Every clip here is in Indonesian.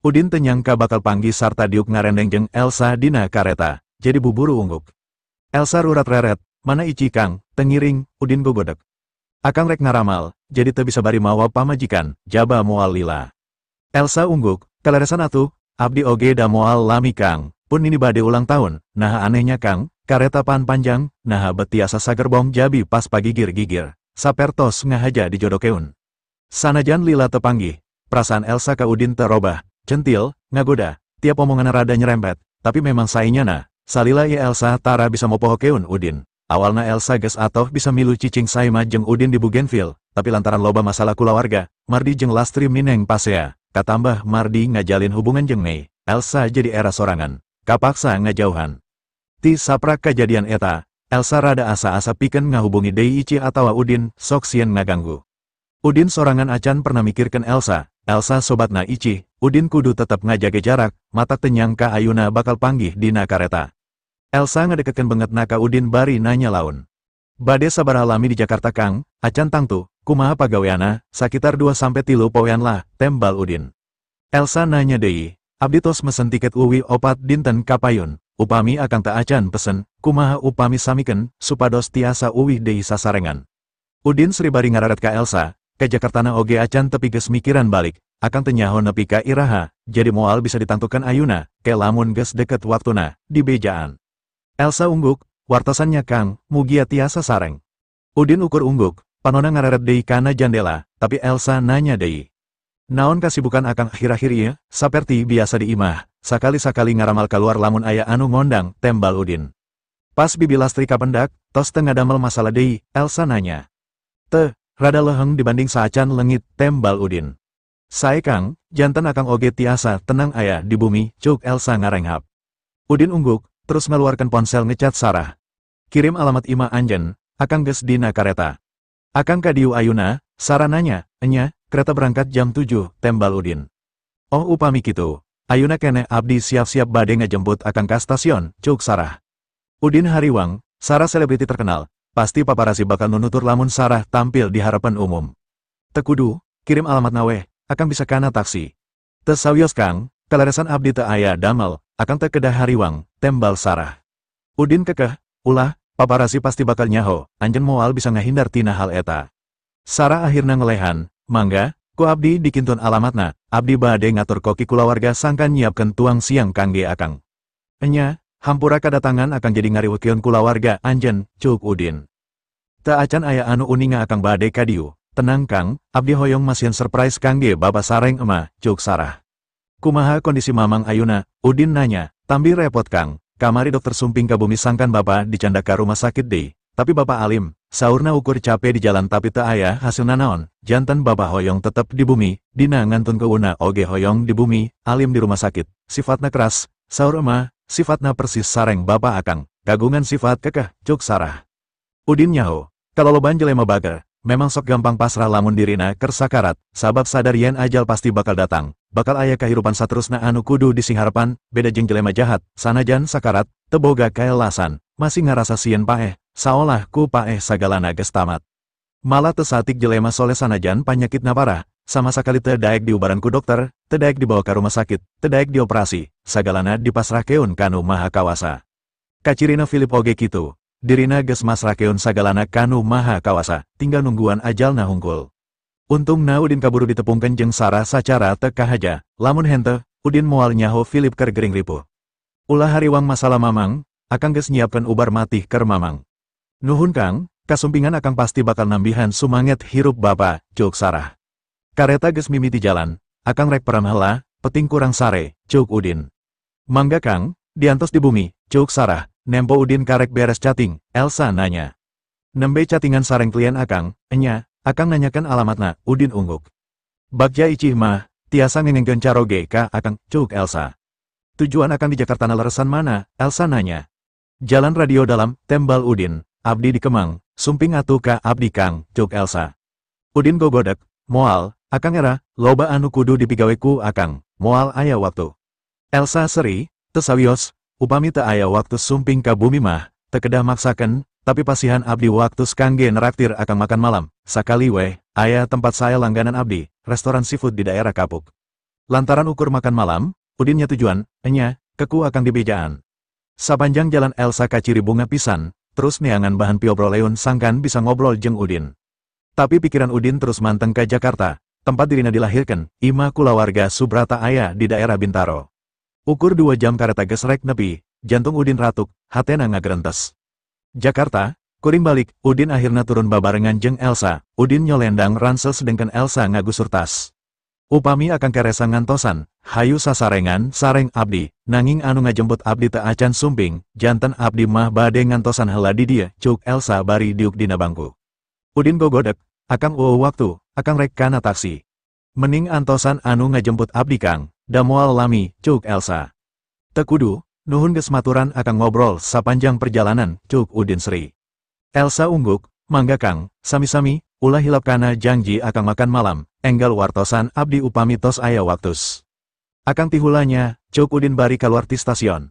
Udin tenyangka bakal panggih sarta diuk ngarendeng jeung Elsa dina kareta, jadi buburu ungguk. Elsa rurat reret, mana ici kang, tengiring, Udin gogodek. Akang rek ngaramal, jadi teu bisa bari mawa pamajikan, jaba moal lila. Elsa ungguk, kaleresan atuh, abdi oge da moal lami kang, pun ini bade ulang tahun, naha anehnya kang, kareta pan panjang, naha betiasa sagerbong jabi pas pagigir-gigir, sapertos ngahaja dijodokeun. Sanajan lila tepanggih, perasaan Elsa ka Udin terobah, centil, ngagoda, tiap omongan rada nyerempet, tapi memang sainyana, salila ya Elsa tara bisa mopohokeun Udin. Awalna Elsa geus atoh bisa milu cicing saima jeung Udin di Bougainville, tapi lantaran loba masalah kulawarga, Mardi jeung Lastri mineng pasea, katambah Mardi ngajalin hubungan jeung Mei, Elsa jadi era sorangan, kapaksa ngajauhan. Ti saprak kejadian eta, Elsa rada asa-asa pikeun ngahubungi deui Ici atawa Udin, sok sieun ngaganggu. Udin sorangan acan pernah mikirkeun Elsa sobatna Ici, Udin kudu tetep ngajage jarak, mata tenyangka ayuna bakal panggih dina kareta. Elsa ngadekekeun banget naka Udin bari nanya laun. Bade sabaraha lami di Jakarta kang, acan tangtu, kumaha pagaweana, sakitar 2-3 poean lah, tembal Udin. Elsa nanya deui, abdi tos mesen tiket uwi opat dinten kapayun, upami akang teu acan pesen, kumaha upami samikeun, supados tiasa uwi deui sasarengan. Udin sribari ngararet ka Elsa, ke Jakartana oge acan tepi geus mikiran balik, akang teu nyaho nepi ka iraha, jadi moal bisa ditangtukeun ayuna, ke lamun geus deket waktuna, di bejaan. Elsa ungguk, wartosannya kang, mugia tiasa sareng. Udin ukur ungguk, panona ngararet deui kana jandela, tapi Elsa nanya deui. Naon kasibukan akang akhir-akhir ieu, saperti biasa di imah, sakali-sakali ngaramal keluar lamun aya anu ngondang, tembal Udin. Pas bibi Lastri kapendak, tos teu ngadamel masalah deui, Elsa nanya. Teu, rada leheng dibanding saacan lengit, tembal Udin. Sae kang, janten akang oge tiasa tenang aya di bumi, cuk Elsa ngarenghap. Udin ungguk, terus ngeluarkan ponsel ngecat Sarah. Kirim alamat imah anjen, akang geus dina kareta. Akang ka dieu ayuna, Sarah nanya, enya, kereta berangkat jam 7, tembal Udin. Oh upami kitu, ayuna keneh abdi siap-siap bade ngejemput akang ka stasiun, cuk Sarah. Udin hariwang, Sarah selebriti terkenal, pasti paparasi bakal nunutur lamun Sarah tampil di harapan umum. Teu kudu, kirim alamat nawe, akang bisa kana taksi. Teu sawios kang, kaleresan abdi teu aya damel, akang teu kedah hariwang, tembal Sarah. Udin kekeh, ulah, paparasi pasti bakal nyaho, anjen moal bisa ngahindar tina hal eta. Sarah akhirna ngelehan, mangga, ku abdi dikintun alamatna, abdi bade ngatur koki kulawarga sangkan nyiapkeun tuang siang kangge akang. Enya, hampura kadatangan akan jadi ngariweukeun kulawarga anjen, cuk Udin. Teu acan aya anu uninga akang bade ka dieu, tenang kang, abdi hoyong masieun surprise kangge baba sareng emah, cuk Sarah. Kumaha kondisi mamang ayuna, Udin nanya, tambi repot kang, kamari dokter sumping ka bumi sangkan bapa dicanda ka rumah sakit deui, tapi bapa alim, saurna ukur capek di jalan tapi teu aya hasilna naon, janten bapa hoyong tetep di bumi, dina ngantun keuna oge hoyong di bumi, alim di rumah sakit, sifatna keras, saur emah, sifatna persis sareng bapa akang, kagungan sifat kekeh, cuk Sarah. Udin nyaho, kalau loban jelema bager, memang sok gampang pasrah lamun dirina keur sakarat, sabab sadar yen ajal pasti bakal datang, bakal aya kahirupan saterusna anu kudu disingharpan, beda jeung jelema jahat, sanajan sakarat, teu boga kaelasan, masih ngarasa sieun paeh, saolah ku paeh sagalana geus tamat. Malah teu satik jelema soleh sanajan panyakitna parah, sama sakali teu daek diubaran ku dokter, teu daek dibawa ka rumah sakit, teu daek dioperasi, sagalana dipasrahkeun kanu Maha Kawasa. Kacirina Philip oge kitu. Dirina geus masrahkeun sagalana kanu Maha Kawasa, tinggal nungguan ajalna hungkul. Untungna Udin kaburu ditepungkeun jeung Sarah sacara teu kahaja, lamun henteu, Udin moal nyaho Philip keur gering ripuh. Ulah hariwang masalah mamang, akang geus nyiapkeun ubar matih keur mamang. Nuhun kang, kasumpingan akang pasti bakal nambihan sumanget hirup bapa, cuk Sarah. Kareta geus mimiti jalan, akang rek peram heula, peting kurang sare, cuk Udin. Mangga kang, diantos di bumi, cuk Sarah. Nempo Udin karek beres chatting, Elsa nanya. Nembe chattingan sareng klien akang, enya, akang nanyakan alamatna, Udin ungguk. Bagja icih mah, tiasa ngengengkeun caroge ka akang, cuk Elsa. Tujuan akang di Jakarta leresan mana, Elsa nanya. Jalan radio dalam, tembal Udin, abdi di Kemang, sumping atuh ka abdi kang, cuk Elsa. Udin gogodek, moal, akang era, loba anu kudu dipigaweku akang, moal aya waktu. Elsa seri, teu sawios. Upami teu aya waktu sumping ka bumi mah, teu kedah maksakeun, tapi pasihan abdi waktu kangge neraktir akang makan malam, sakali weh, aya tempat saya langganan abdi, restoran seafood di daerah Kapuk. Lantaran ukur makan malam, Udinnya tujuan, keku akang di bejaan. Sapanjang jalan Elsa kaciri bunga pisan, terus neangan bahan piobroleun sangkan bisa ngobrol jeung Udin. Tapi pikiran Udin terus manteng ke Jakarta, tempat dirinya dilahirkan, ima kulawarga Subrata aya di daerah Bintaro. Ukur 2 jam kareta geus rek nepi, jantung Udin ratuk, hatena ngagerentes. Jakarta, kuring balik, Udin akhirna turun babarengan jeung Elsa, Udin nyolendang ransel sedengkeun Elsa ngagusur tas. Upami akang keresa ngantosan, hayu sasarengan sareng abdi, nanging anu ngajemput abdi teu acan sumping, janten abdi mah bade ngantosan heula di dieu, cuk Elsa bari diuk dina bangku. Udin gogodek, akang waktu, akang rek kana taksi. Mending antosan anu ngajemput abdi kang, da moal lami, cuk Elsa. Teu kudu, nuhun geus maturan akang ngobrol sapanjang perjalanan, cuk Udin Sri. Elsa ungguk, mangga kang, sami-sami, ulah hilap kana janji akang makan malam, enggal wartosan abdi upami tos aya waktus. Akang tihulanya, cuk Udin bari kaluar ti stasiun.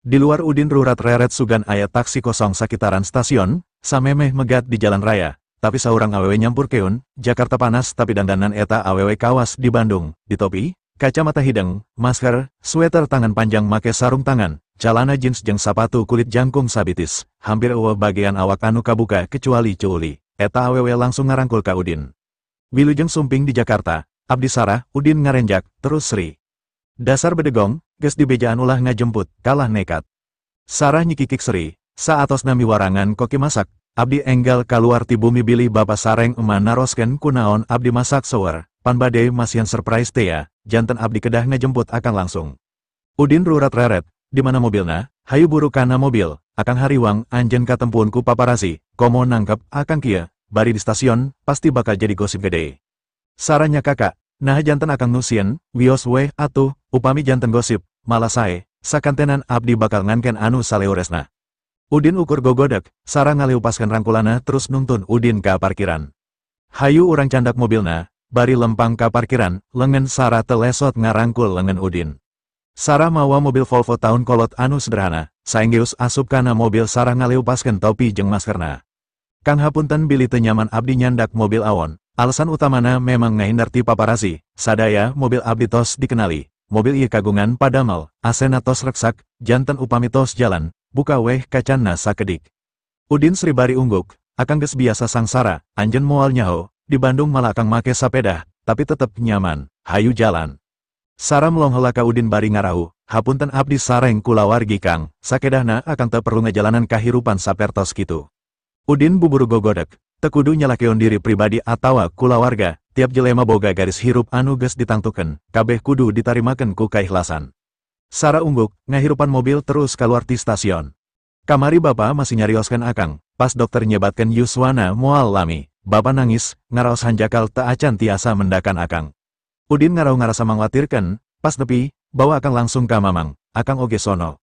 Di luar Udin rurat reret sugan aya taksi kosong sakitaran stasiun, samemeh megat di jalan raya, tapi saurang awewe nyampur keun, Jakarta panas tapi dandanan eta awewe kawas di Bandung, di topi, kacamata hideng, masker, sweater tangan panjang make sarung tangan, celana jeans jeung sapatu kulit jangkung sabitis, hampir eueuh bagian awak anu kabuka kecuali cuuli. Eta awewe langsung ngarangkul ka Udin. Wilujeng sumping di Jakarta, abdi sarah, Udin ngarenjak, terus Sri. Dasar bedegong, geus di bejaan ulah ngajemput, kalah nekat. Sarah nyikikik Sri, saatos nami warangan koki masak, abdi enggal kaluar ti bumi bilih bapa sareng eman naroskeun kunaon abdi masak sower, pan bade masihan surprise teh ya, janten abdi kedah ngajemput akang langsung. Udin rurat reret, di mana mobilna, hayu buru kana mobil, akang hariwang anjeun katempuun ku paparasi, komo nangkep akang kieu, bari di stasiun, pasti bakal jadi gosip gede. Saranya kakak, nah janten akang nusieun, wios weh atuh, upami janten gosip, malah sae, sakantenan abdi bakal nganken anu saleuresna. Udin ukur gogodek, Sarah ngaliupaskeun rangkulana terus nuntun Udin ka parkiran. Hayu urang candak mobilna, bari lempang ka parkiran, lengan Sarah telesot ngarangkul lengan Udin. Sarah mawa mobil Volvo tahun kolot anu sederhana, saenggeus asup kana mobil Sarah ngaliupaskeun topi jeung maskerna. Kang hapunten bilih teu nyaman abdi nyandak mobil awon, alasan utamana memang ngahindar ti paparasi, sadaya mobil abdi tos dikenali, mobil ieu kagungan padamel, asena tos reksak, janten upami tos jalan, buka weh kacanna sakedik. Udin Sri bari ungguk, akang geus biasa sangsara, anjeun moal nyaho, di Bandung malah akang make sapeda, tapi tetep nyaman, hayu jalan. Sarah melong heula ka Udin bari ngarahu, hapunten abdi sareng kulawargi kang, sakedahna akang teu perlu ngajalanan kahirupan sapertos kitu. Udin buburu gogodek, teu kudu nyalakeun diri pribadi atawa kulawarga, tiap jelema boga garis hirup anu geus ditangtukeun, kabeh kudu ditarimakeun ku kaikhlasan. Sarah ungguk, ngahirupan mobil terus kaluar ti stasiun. Kamari bapa masih nyarioskeun akang, pas dokter nyebatkeun Yuswana moal lami, bapa nangis, ngaraos hanjakal teu acan tiasa mendakan akang. Udin ngarau ngarasa mangwatirkeun, pas nepi, bawa akang langsung ka mamang, akang oge sono.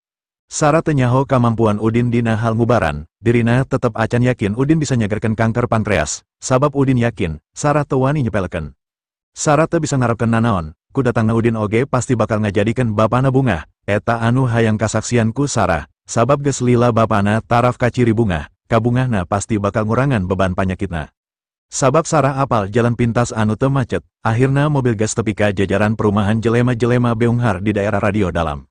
Sarah teu nyaho kamampuan Udin dina hal ngubaran, dirina tetep acan yakin Udin bisa nyagerkeun kanker pankreas, sabab Udin yakin, Sarah teu wani nyepelekeun. Sarah teu bisa ngarepkeun nanaon, ku datangna Udin oge pasti bakal ngajadikeun bapana bungah, eta anu hayang kasaksian ku Sarah, sabab geus lila bapana taraf kaciri bungah, kabungahna pasti bakal ngurangan beban panyakitna. Sabab Sarah apal jalan pintas anu teu macet, akhirna mobil gas tepi ka jajaran perumahan jelema-jelema beunghar di daerah Radio Dalam.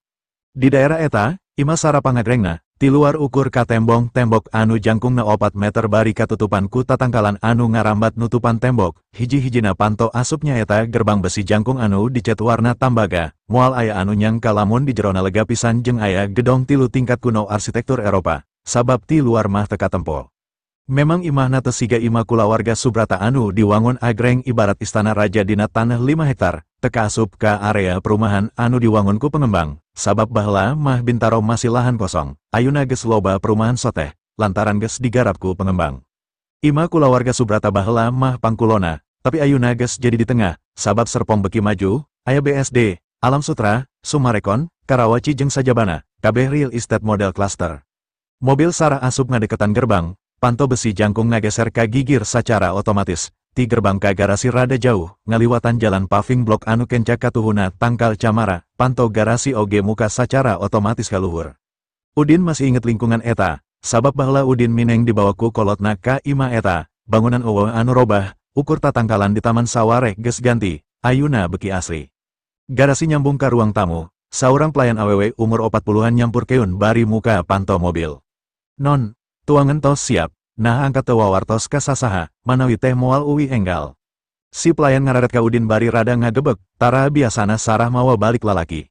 Di daerah eta, ima Sarah pangagrengna, ti luar ukur ka tembok anu jangkungna 4 meter bari katutupan ku tatangkalan anu ngarambat nutupan tembok, hiji-hijina panto asupnya eta gerbang besi jangkung anu dicet warna tambaga, moal aya anu nyangka lamun di jerona lega pisan jeung aya gedong 3 tingkat kuno arsitektur Eropa, sabab ti luar mah teu katempo. Memang imahna teu siga imah kulawarga Subrata anu diwangun agreng ibarat istana raja dina tanah 5 hektar, teu kaasup ka area perumahan anu diwangun ku pengembang, sabab baheula mah Bintaro masih lahan kosong, ayeuna geus loba perumahan soteh, lantaran geus digarap ku pengembang. Imah kulawarga Subrata baheula mah pangkulona, tapi ayeuna geus jadi di tengah, sabab Serpong beki maju, aya BSD, Alam Sutra, Sumarekon, Karawaci jeung sajabana, kabeh real estate model cluster. Mobil Sarah asup ngadeketan gerbang, panto besi jangkung ngageser ka gigir sacara otomatis, ti gerbang ka garasi rada jauh, ngaliwatan jalan paving blok anu kencak katuhuna tangkal camara, panto garasi oge muka sacara otomatis kaluhur. Udin masih inget lingkungan eta, sabab baheula Udin mineng dibawa ku kolotna ka imah eta, bangunan eueuh anu robah, ukur tatangkalan di taman sawareh geus ganti, ayuna beki asri. Garasi nyambung ke ruang tamu, seorang pelayan awewe umur 40-an nyampur keun bari muka panto mobil. Non, tuangan tos siap, nah angkat teu wawartos ka sasaha, manawi teh moal uwi enggal. Si pelayan ngararet ka Udin bari rada ngagebek, tara biasana Sarah mawa balik lalaki.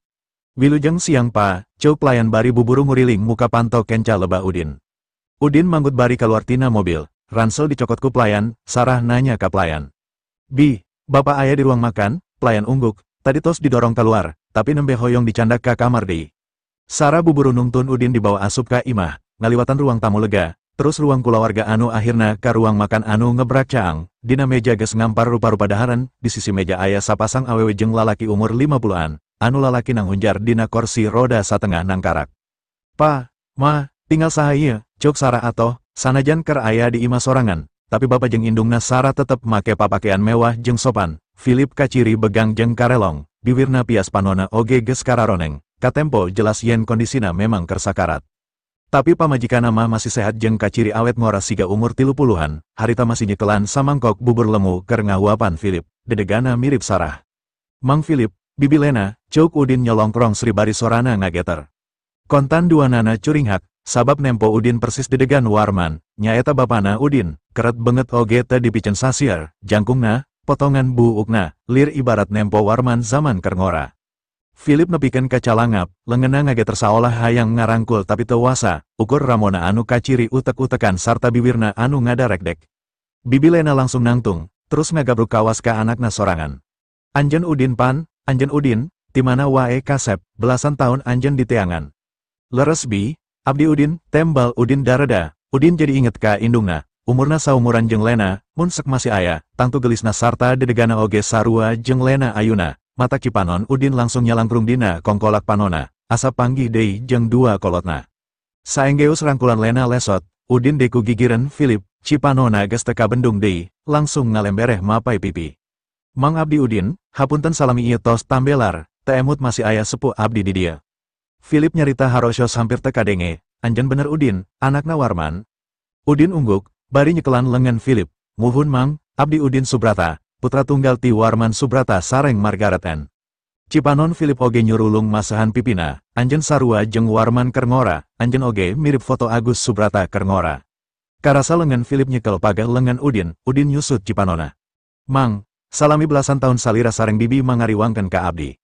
Wilujeng siang pa, ceuk pelayan bari buburu nguriling muka panto kenca lebah Udin. Udin manggut bari keluar tina mobil, ransel dicokot ku pelayan, Sarah nanya ke pelayan. Bi, bapak ayah di ruang makan, pelayan ungguk, tadi tos didorong keluar, tapi nembe hoyong dicandak ke kamar deui. Sarah buburu nungtun Udin dibawa asup ka imah, ngaliwatan ruang tamu lega, terus ruang kulawarga anu akhirna ka ruang makan anu ngebrak caang, dina meja geus ngampar rupa-rupa daharan, di sisi meja aya sapasang awewe jeung lalaki umur 50-an, anu lalaki nang hunjar dina kursi roda satengah nang karak. Pa, ma, tinggal saha ieu, ceuk Sarah atoh, sanajan keur aya di imah sorangan, tapi bapak jeung indungna Sarah tetep make papakean mewah jeung sopan. Philip kaciri begang jeung karelong, bibirna pias panona oge geus kararoneng, katempo jelas yen kondisina memang keur sakarat. Tapi pamajikanna mah masih sehat jeung kaciri awet ngora siga umur 30-an, harita masih nyekelan samangkok bubur lemu keur ngahuapan Philip, dedegana mirip Sarah. Mang Philip, Bibi Lena, ceuk Udin nyolongkrong Sri bari sorana ngageter. Kontan duanana curinghak, sabab nempo Udin persis dedegan Warman, nyaeta bapana Udin, keret banget oge teu dipicen sasier, jangkungna, potongan buukna, lir ibarat nempo Warman zaman keur ngora. Philip nepikeun ka calangap, leungeunna ngageter saolah hayang ngarangkul tapi teu wasa, ukur ramona anu kaciri utek-utekan sarta bibirna anu ngadarekdek. Bibi Lena langsung nangtung, terus ngagabruk kawas ka anakna sorangan. Anjeun Udin pan, anjeun Udin, timana wae kasep, belasan tahun anjeun di teangan. Leres bi, abdi Udin, tembal Udin dareda, Udin jadi inget ka indungna, umurna saumuran jeung Lena, mun sek masih aya, tangtu gelisna sarta dedegana oge sarua jeung Lena ayuna, mata Cipanon Udin langsung nyalangkrung dina kongkolak panona, asa panggih deui jeung dua kolotna. Saenggeus rangkulan Lena lesot, Udin deku gigireun Philip, Cipanona geus teu kabendung deui, langsung ngalembereh mapai pipi. Mang abdi Udin, hapunten salami ieu tos tambelar, teu emut masih aya sepuh abdi di dieu. Philip nyarita harosios hampir teu kadenge, anjeun bener Udin, anakna Warman. Udin ungguk, bari nyekelan lengan Philip, muhun mang, abdi Udin Subrata, putra tunggal ti Warman Subrata sareng Margaret Ann. Cipanon Philip oge nyurulung masahan pipina, anjeun sarua jeung Warman keur ngora, anjeun oge mirip foto Agus Subrata keur ngora. Karasa lengan Philip nyekel pagah lengan Udin, Udin nyusut Cipanona. Mang, salami belasan tahun salira sareng bibi mangariwangkeun ka abdi.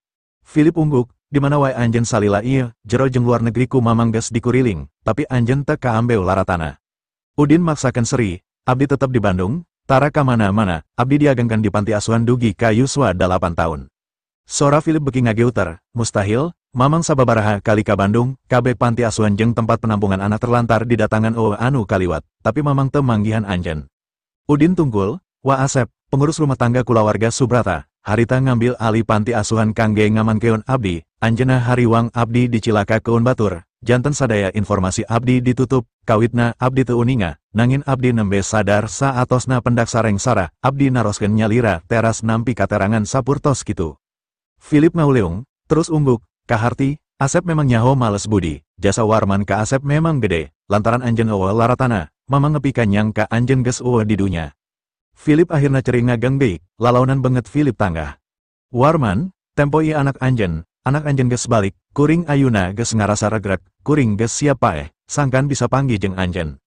Philip ungguk, di mana wae anjeun salila ieu, jero jeung luar negeri ku mamang geus dikuriling, tapi anjeun teu kaambeu laratana. Udin maksakeun seri, abdi tetep di Bandung, tara ka mana-mana, abdi diagengkeun di panti asuhan dugi ka yuswa 8 tahun. Sora Philip beuki ngageuter, mustahil, mamang sababaraha kali ka Bandung, kabeh panti asuhan jeung tempat penampungan anak terlantar didatangan anu kaliwat, tapi mamang teu manggihan anjeun. Udin tungkul, wa Asep, pengurus rumah tangga kulawarga Subrata, harita ngambil alih panti asuhan kangge ngamankeun abdi, anjeunna hariwang abdi dicilaka keun batur, janten sadaya informasi abdi ditutup, kawitna abdi teu uninga, nangin abdi nembe sadar saatosna pendak sareng Sarah, abdi naroskeun nyalira teras nampi katerangan sapurtos kitu. Philip ngauleung, terus ungguk, kaharti, Asep memang nyaho males budi, jasa Warman ka Asep memang gede, lantaran anjeun eueuh laratana, mamang ngepikeun nyang ka anjeun geus eueuh di dunya. Philip akhirna cering ngagang deik, lalaunan banget Philip tanggah. Warman, tempo ieu anak anjeun geus balik, kuring ayuna geus ngarasa regrek, kuring geus siap paeh, sangkan bisa panggih jeung anjeun.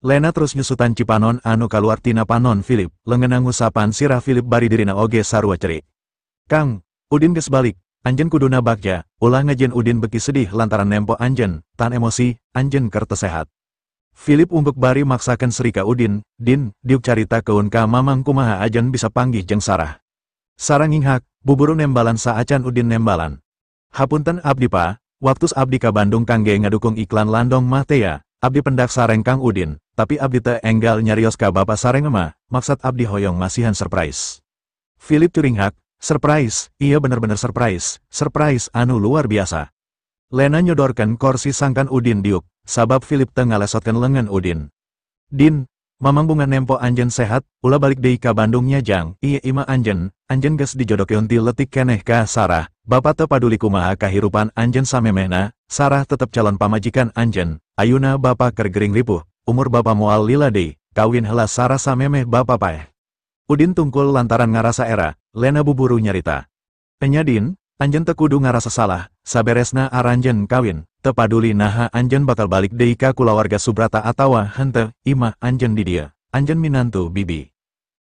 Lena terus nyusutan Cipanon anu kaluar tina panon Philip, leungeunna ngusapan sirah Philip bari dirina oge sarua cerik. Kang, Udin geus balik, anjeun kuduna bagja, ulah ngajieun Udin beki sedih lantaran nempo anjeun, tan emosi, anjeun keur teu sehat. Philip ungguk bari maksakeun seri ka Udin, Din, diuk carita keun ka mamang kumaha ajan bisa panggih jeung Sarah. Sarah nginghak, buburu nembalan saacan Udin nembalan. Hapunten abdi pa, waktus abdi ka Bandung kangge ngadukung iklan landong mah teh ya, abdi pendak sareng Kang Udin, tapi abdi teu enggal nyarios ka bapa sareng mah, maksud abdi hoyong masihan surprise. Philip curinghak, surprise, iya bener-bener surprise, surprise anu luar biasa. Lena nyodorkeun kursi sangkan Udin diuk, sabab Philip teu ngalesotkeun leungeun Udin. Din, mamang bunga nempo anjeun sehat, ulah balik deui ka Bandung nya jang, ieu imah anjeun geus dijodokeun ti leutik keneh ka Sarah, bapa teu paduli kumaha kahirupan anjeun samemehna, Sarah tetep calon pamajikan anjeun, ayuna bapa keur gering ripuh, umur bapa moal lila deui, kawin heula Sarah samemeh bapa paeh. Udin tungkul lantaran ngarasa era, Lena buburu nyarita. Enya Din, Anjen teu kudu ngarasa salah, saberesna aranjen kawin, teu paduli naha anjen bakal balik deui ka kulawarga Subrata atawa henteu, imah anjen di dieu. Anjen minantu bibi.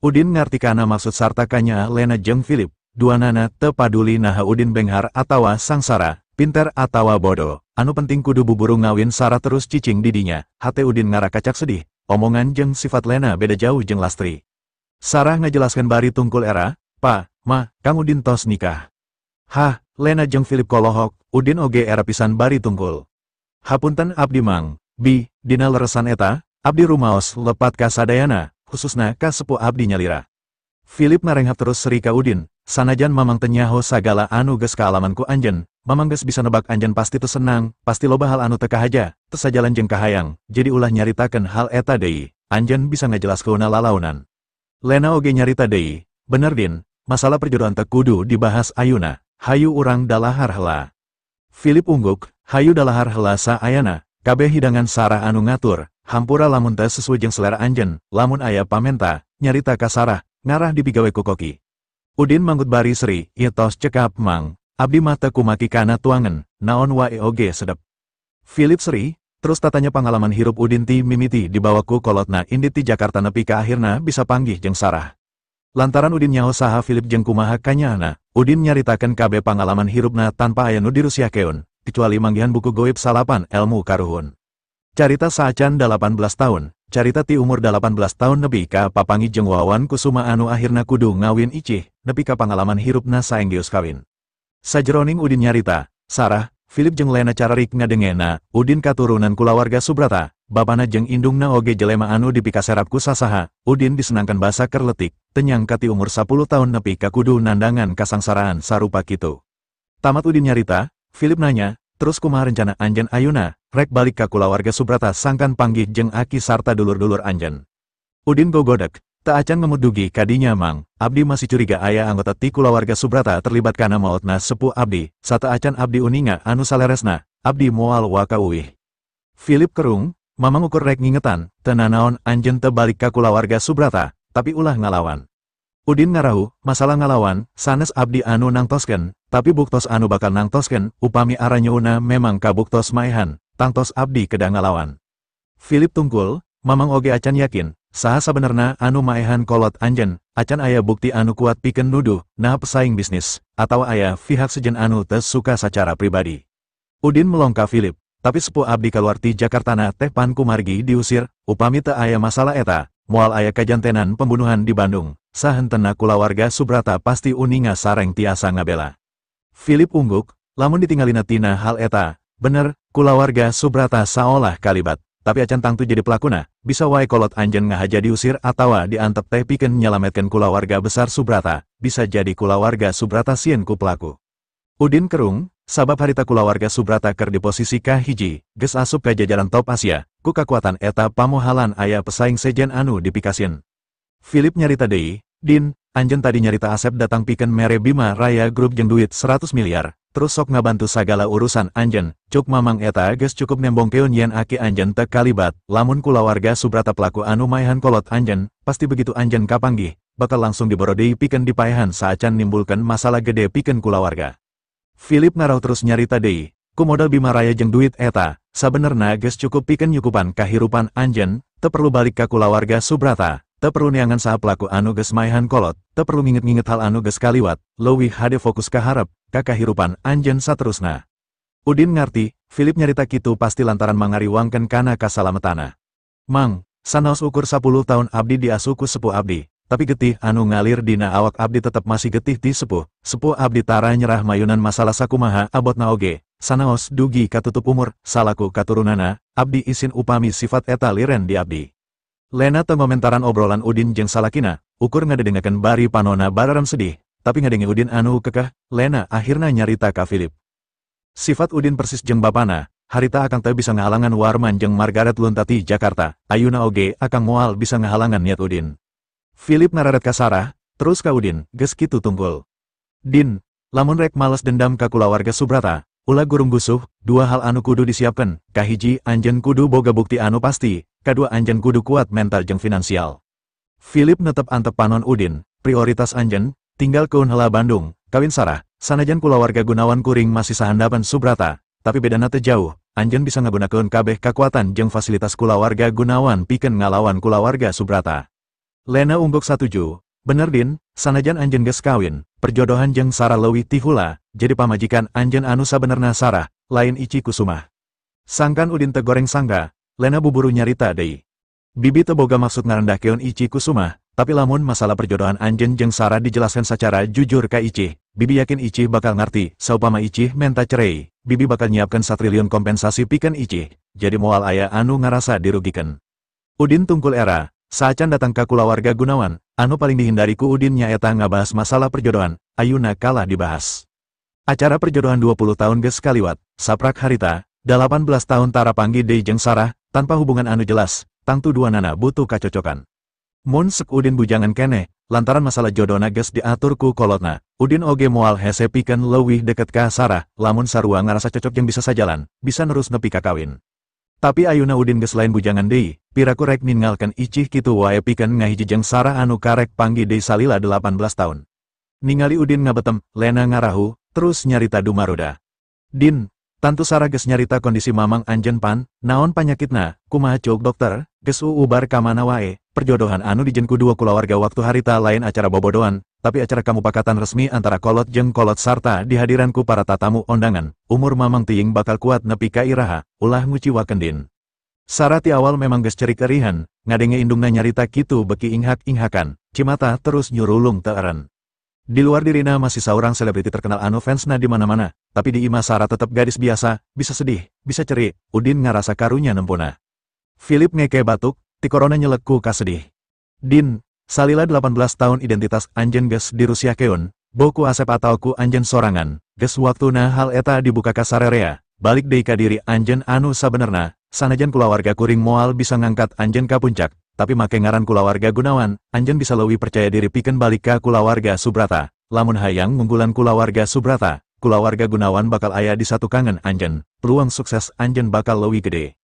Udin ngarti kana maksud sarta kanya Lena jeung Philip, duanana teu paduli naha Udin benghar atawa sangsara, pinter atawa bodoh, anu penting kudu buburu ngawin Sarah terus cicing didinya. Hate Udin ngara kacak sedih, omongan jeung sifat Lena beda jauh jeung Lastri. Sarah ngajelaskeun bari tungkul era, "Pa, Ma, Kang Udin tos nikah." Hah, Lena jeung Philip kolohok, Udin oge era pisan bari tungkul. Hapunten abdi Mang, Bi, dina leresan eta, abdi rumaos lepat ka sadayana, khususna ka sepuh abdi nyalira. Philip narenghap terus seri ka Udin, sanajan mamang teu nyaho sagala anu geus kaalaman ku anjeun, mamang geus bisa nebak anjeun pasti teu senang, pasti loba hal anu teu kahaja, teu sajalan jeung kahayang, jadi ulah nyaritakeun hal eta deui, anjeun bisa ngajelaskeunna lalaunan. Lena oge nyarita deui, bener Din, masalah perjodohan teu kudu dibahas ayeuna. Hayu urang dalahar heula. Philip ungguk, hayu dalahar heula saayana, kabeh hidangan Sarah anu ngatur, hampura lamun teu sesuai jeung selera anjeun, lamun aya pamenta, nyarita ka Sarah, ngarah dipigawe ku Koki. Udin manggut bari seri, ieu tos cekap Mang, abdi mah teu kumaki kana tuangen, naon wae oge sedep. Philip seri, terus tatanya pangalaman hirup Udin ti mimiti dibawa ku kolotna indit ti Jakarta nepi ka akhirna bisa panggih jeung Sarah. Lantaran Udin nyaho saha Philip jeung kumaha kanyana, Udin nyaritakeun kabeh pangalaman hirupna tanpa aya nu dirusiakeun, kecuali manggihan buku goib salapan ilmu karuhun. Carita saacan 18 tahun, carita ti umur 18 tahun nepi ka papangi jeung Wawan Kusuma anu akhirna kudu ngawin icih, nepi ka pangalaman hirupna saenggeus kawin. Sajeroning Udin nyarita, Sarah, Philip jeung Lena cararik ngadengena, Udin katurunan kulawarga Subrata, bapana jeung indungna oge jelema anu dipikaserap ku sasaha, Udin disenangkan basa keur leutik, teu nyangka ti umur 10 tahun nepi ka kudu nandangan kasangsaraan sarupa kitu. Tamat Udin nyarita, Philip nanya, terus kumaha rencana anjeun ayeuna, rek balik ka kulawarga Subrata sangkan panggih jeung aki sarta dulur-dulur anjeun. Udin gogodek, teu acan ngemut dugi kadinya Mang, abdi masih curiga aya anggota ti kulawarga Subrata terlibat kana maotna sepuh abdi, sateu acan abdi uninga anu saleresna, abdi moal waka uwih. Philip kerung, mamang ukur rek ngingetan, teu nanaon anjeun teu balik ka kulawarga Subrata, tapi ulah ngalawan. Udin ngarahu, masalah ngalawan, sanes abdi anu nangtoskeun, tapi buktos anu bakal nangtoskeun, upami aranyeuna memang kabuktos maehan, tangtos abdi kedah ngalawan. Philip tungkul, mamang oge acan yakin, saha sabenerna anu maehan kolot anjeun, acan aya bukti anu kuat pikeun nuduh, nah pesaing bisnis, atau aya pihak sejen anu teu suka sacara pribadi. Udin melongka Philip, tapi sepuh abdi kaluar ti Jakartana teh pan kumargi diusir, upami teu aya masalah eta, moal aya kajantenan pembunuhan di Bandung, sahentena kulawarga Subrata pasti uninga sareng tiasa ngabela. Philip ungguk, lamun ditinggalina tina hal eta, bener, kulawarga Subrata saolah kalibat, tapi acan tangtu jadi pelakuna, bisa wae kolot anjeun ngahaja diusir atawa diantep teh pikeun nyalametkeun kulawarga besar Subrata, bisa jadi kulawarga Subrata sieun ku pelaku. Udin kerung, sabab harita kulawarga Subrata keur di posisi kahiji, geus asup ka jajaran top Asia, ku kakuatan eta pamohalan aya pesaing sejen anu dipikasieun. Philip nyarita deui, Din, anjeun tadi nyarita Asep datang pikeun mere Bima Raya Group jeung duit 100 miliar, terus sok ngabantu sagala urusan anjeun, cuk mamang eta geus cukup nembongkeun yen aki anjeun teu kalibat, lamun kulawarga Subrata pelaku anu maehan kolot anjeun, pasti begitu anjeun kapanggih, bakal langsung diboro deui pikeun dipaehan saacan nimbulkeun masalah gede pikeun kulawarga. Philip ngarau terus nyarita deui, ku modal Bima Raya jeung duit eta, sabenerna geus cukup pikeun nyukupan kahirupan anjeun, teu perlu balik ka kulawarga Subrata. Teu perlu neangan saha pelaku anu geus maehan kolot, teu perlu nginget-nginget hal anu geus kaliwat, leuwih hade fokus ka harep, ka kahirupan anjeun saterusna. Udin ngarti, Philip nyarita kitu pasti lantaran mangariwangkeun kana kasalametana. Mang, sanaos ukur 10 tahun abdi diasuh ku sepuh abdi, tapi getih anu ngalir dina awak abdi tetep masih getih ti sepuh abdi tara nyerah mayunan masalah sakumaha abotna oge, sanaos dugi katutup umur, salaku katurunana, abdi isin upami sifat eta liren di abdi. Lena teu ngomentaran obrolan Udin jeung salakina, ukur ngadedengakeun bari panona bararam sedih, tapi ngadenge Udin anu kekeh, Lena akhirna nyarita ka Philip. Sifat Udin persis jeung bapana, harita akang teu bisa ngahalangan Warman jeung Margaret luntati Jakarta, ayuna oge akang moal bisa ngahalangan niat Udin. Philip ngararet ka Sarah, terus ka Udin, geus kitu tungkul. Din, lamun rek males dendam ka kulawarga Subrata, ulah gurung gusuh, dua hal anu kudu disiapkeun, kahiji anjeun kudu boga bukti anu pasti, kadua anjeun kudu kuat mental jeung finansial. Philip netep antep panon Udin, prioritas anjeun, tinggal keun heula Bandung, kawin Sarah, sanajan kulawarga Gunawan kuring masih sahandapan Subrata, tapi bedana teu jauh, anjeun bisa ngagunakeun kabeh kakuatan jeung fasilitas kulawarga Gunawan pikeun ngalawan kulawarga Subrata. Lena ungguk satuju, bener Din, sanajan anjeun geus kawin, perjodohan jeung Sarah leuwih ti heula, jadi pamajikan anjeun anu sabenerna Sarah, lain Ici Kusumah. Sangkan Udin teu goreng sangka, Lena buburu nyarita deui. Bibi teu boga maksud ngarendahkeun Ici Kusumah, tapi lamun masalah perjodohan anjeun jeung Sarah dijelaskan secara jujur ka Ici, Bibi yakin Ici bakal ngarti, saupama Ici menta cerai, Bibi bakal nyiapkeun 1 triliun kompensasi pikeun Ici, jadi moal aya anu ngarasa dirugikeun. Udin tungkul era, saacan datang ka kulawarga Gunawan, anu paling dihindari ku Udin nyaeta ngabahas masalah perjodohan, ayeuna kalah dibahas. Acara perjodohan 20 tahun geus kaliwat, saprak harita, 18 tahun tara panggi deui jeung Sarah, tanpa hubungan anu jelas, tangtu duanana butuh kacocokan. Mun sek Udin bujangan keneh, lantaran masalah jodona geus diatur ku kolotna, Udin oge moal hese pikeun leuwih deket ka Sarah, lamun sarua ngarasa cocok jeung bisa sajalan, bisa nerus nepi ka kawin. Tapi ayeuna Udin geus lain bujangan deui, piraku rek ninggalkeun Icih kitu wae pikeun ngahiji jeung Sarah anu karek panggi deui salila 18 tahun. Ningali Udin ngabetem, Lena ngarahu, terus nyarita dumaruda. Din, Tantu Sarah geus nyarita kondisi mamang anjeun pan, naon panyakitna, kumaha ceuk dokter, geus ubar ka mana wae, perjodohan anu dijen ku dua kulawarga waktu harita lain acara bobodohan, tapi acara kamupakatan resmi antara kolot jeung kolot sarta dihadiran ku para tatamu ondangan, umur mamang teuing bakal kuat nepi ka iraha, ulah nguciwakeun Din. Sarah ti awal memang geus cerik erihan, ngadenge indungna nyarita kitu beki inghak-inghakan, cimata terus nyurulung teu eren. Di luar dirina masih saurang selebriti terkenal anu fansna di mana-mana, tapi di imah Sarah tetap gadis biasa, bisa sedih, bisa cerik, Udin ngarasa karunya nempuna. Philip ngeke batuk, ti korona nyelekku ka sedih. Din, salila 18 tahun identitas anjeun geus dirusiakeun, boku asep atau ku anjeun sorangan, geus waktuna hal eta dibuka ka sararea, balik deui ka diri anjeun anu sabenerna, sanajan kulawarga kuring moal bisa ngangkat anjeun ka puncak. Tapi make ngaran kulawarga Gunawan, anjeun bisa leuwih percaya diri pikeun balik ka kulawarga Subrata. Lamun hayang ngunggulan kulawarga Subrata, kulawarga Gunawan bakal aya di satu kangen anjeun, peluang sukses anjeun bakal leuwih gede.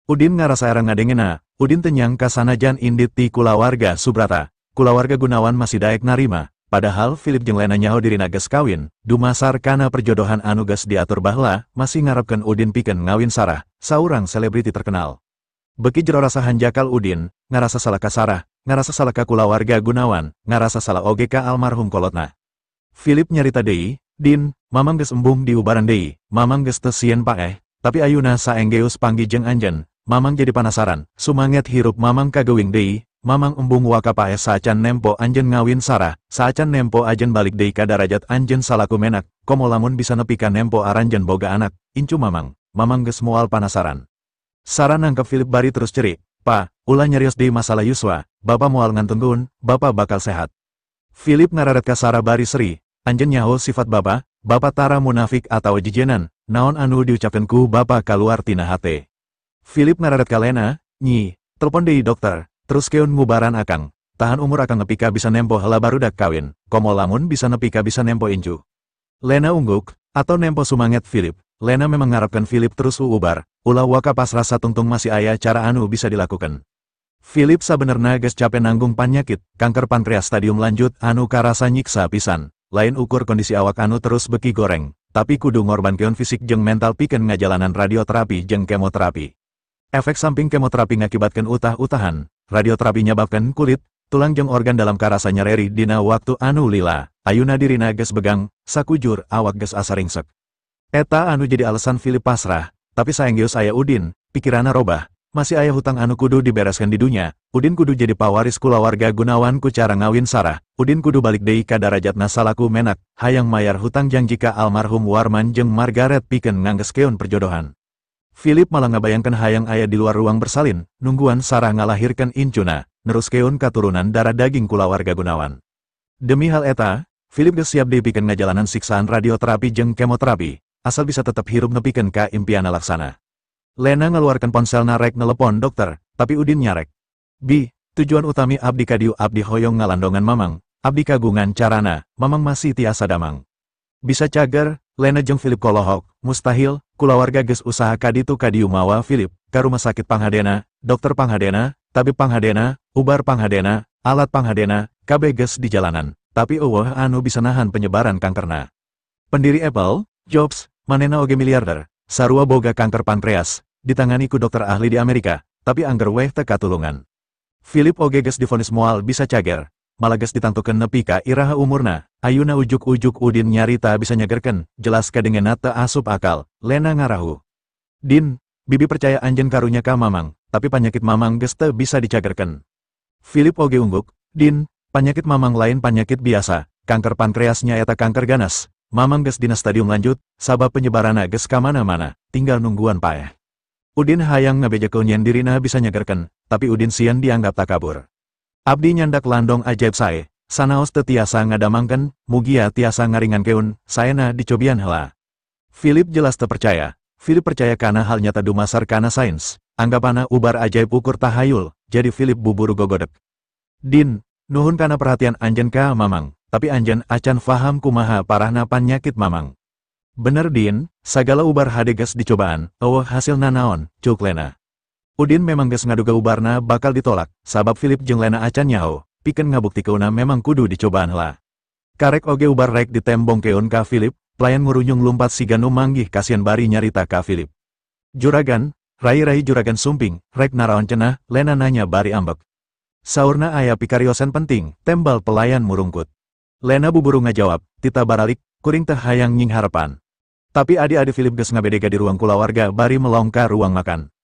Udin ngarasa era ngadengena, Udin teu nyangka sanajan indit ti kulawarga Subrata, kulawarga Gunawan masih daek narima, padahal Philip jeung Lena nyaho dirina geus kawin, dumasar kana perjodohan anu geus diatur baheula, masih ngarepkeun Udin pikeun ngawin Sarah, saurang selebriti terkenal. Beki jero rasa hanjakal Udin, ngarasa salah ka Sarah, ngarasa salah ka kulawarga Gunawan, ngarasa salah oge ka almarhum kolotna. Philip nyarita deui, Din, mamang geus embung di ubaran deui, mamang geus teu sieun paeh, tapi ayuna saenggeus panggi jeung anjeun, mamang jadi panasaran, sumanget hirup mamang kageuing deui, mamang embung waka paeh saacan nempo anjeun ngawin Sarah, saacan nempo ajeun balik deui ka darajat anjeun salaku menak, komo lamun bisa nepi ka nempo aranjeun boga anak, incu mamang geus moal panasaran. Sarah nangkep Philip bari terus cerik, "Pa, ulah nyarios deui masalah Yuswa, Bapa moal ngantungkeun, Bapa bakal sehat." Philip ngararet ka Sarah bari seri, "Anjeun nyaho sifat Bapa tara munafik atau jijenan, naon anu diucapkeun ku Bapa kaluar tina hate." Philip ngararet ka Lena, "Nyi, telepon deui dokter, terus keun ngubaran akang, tahan umur akang nepi ka bisa nempo heula barudak kawin, komo lamun bisa nepi ka bisa nempo inju." Lena ungguk, atau nempo sumanget Philip. Lena memang ngarepkeun Philip terus ubar, ulah waka pas rasa tungtung masih aya cara anu bisa dilakukan. Philip sabenerna geus capek nanggung panyakit, kanker pankreas stadium lanjut anu karasa nyiksa pisan. Lain ukur kondisi awak anu terus beki goreng, tapi kudu ngorbankeun fisik jeung mental pikeun ngajalanan radioterapi jeung kemoterapi. Efek samping kemoterapi ngakibatkeun utah-utahan, radioterapi nyababkeun kulit, tulang jeung organ dalam karasa nyareri dina waktu anu lila. Ayuna dirina geus begang, sakujur awak geus asa ringsek. Eta anu jadi alasan Philip pasrah, tapi saenggeus aya Udin, pikiranna robah, masih aya hutang anu kudu dibereskan di dunya, Udin kudu jadi pawaris kulawarga Gunawan ku cara ngawin Sarah, Udin kudu balik deui ka darajatna salaku menak, hayang mayar hutang janji ka almarhum Warman jeung Margaret pikeun nganggeskeun perjodohan. Philip malah ngabayangkeun hayang aya di luar ruang bersalin, nungguan Sarah ngalahirkeun incuna, neruskeun katurunan darah daging kulawarga Gunawan. Demi hal eta, Philip geus siap deui pikeun ngajalanan siksaan radioterapi jeung kemoterapi, asal bisa tetap hirup nepikeun ka impianna laksana. Lena ngeluarkan ponselna rek nelepon dokter, tapi Udin nyarek. "Bi, tujuan utami abdi kadieu abdi hoyong ngalandongan mamang, abdi kagungan carana, mamang masih tiasa damang." Bisa cager, Lena jeung Philip kolohok, mustahil, kulawarga geus usaha kaditu kadieu mawa Philip, ka rumah sakit panghadena, dokter panghadena, tabib panghadena, ubar panghadena, alat panghadena, kabeh geus di jalanan, tapi eueuh anu bisa nahan penyebaran kankerna. Pendiri Apple, Jobs, manena oge miliarder, sarua boga kanker pankreas, ditangani ku dokter ahli di Amerika, tapi angger weh teka tulungan. Philip oge ges divonis moal bisa cager, malah ges ditangtukeun nepi ka iraha umurna, ayuna ujuk-ujuk Udin nyarita bisa nyagerkeun, jelas kadengeuna teu asup akal, Lena ngarahu. Din, bibi percaya anjeun karunya ka Mamang, tapi panyakit Mamang ges teu bisa dicagerkeun. Philip oge ungguk, Din, panyakit Mamang lain panyakit biasa, kanker pankreasnya eta kanker ganas. Mamang ges dina stadium lanjut, sabab penyebaranna ges ka mana-mana, tinggal nungguan paeh. Udin hayang ngabejekeun yen dirina bisa nyagerkeun, tapi Udin sieun dianggap takabur. Abdi nyandak landong ajaib sae, sanaos teu tiasa ngadamangkeun, mugia tiasa ngaringankeun, saena dicobian heula. Philip jelas teu percaya. Philip percaya kana hal nyata dumasar kana sains, anggapana ubar ajaib ukur tahayul, jadi Philip buburu gogodek. Din, nuhun kana perhatian anjeun ka Mamang. Tapi anjeun acan faham kumaha parahna panyakit Mamang. Bener Din, sagala ubar hade ges dicobaan, eueuh hasilna naon, cuk Lena. Udin memang ges ngaduga ubarna bakal ditolak, sabab Philip jeung Lena acan nyaho, pikeun ngabuktikeunna memang kudu dicobaan heula. Karek oge ubar rek ditembongkeun ka Philip, pelayan ngurunyung lumpat siga nu manggih kasian bari nyarita ka Philip. Juragan, rai-rai juragan sumping, rek naraon cenah, Lena nanya bari ambek. Saurna aya pikariosan penting, tembal pelayan murungkut. Lena buburu ngajawab, tita baralik, kuring teh hayang nying harapan. Tapi adi-adi Philip ges ngabedega di ruang kulawarga bari melongka ruang makan.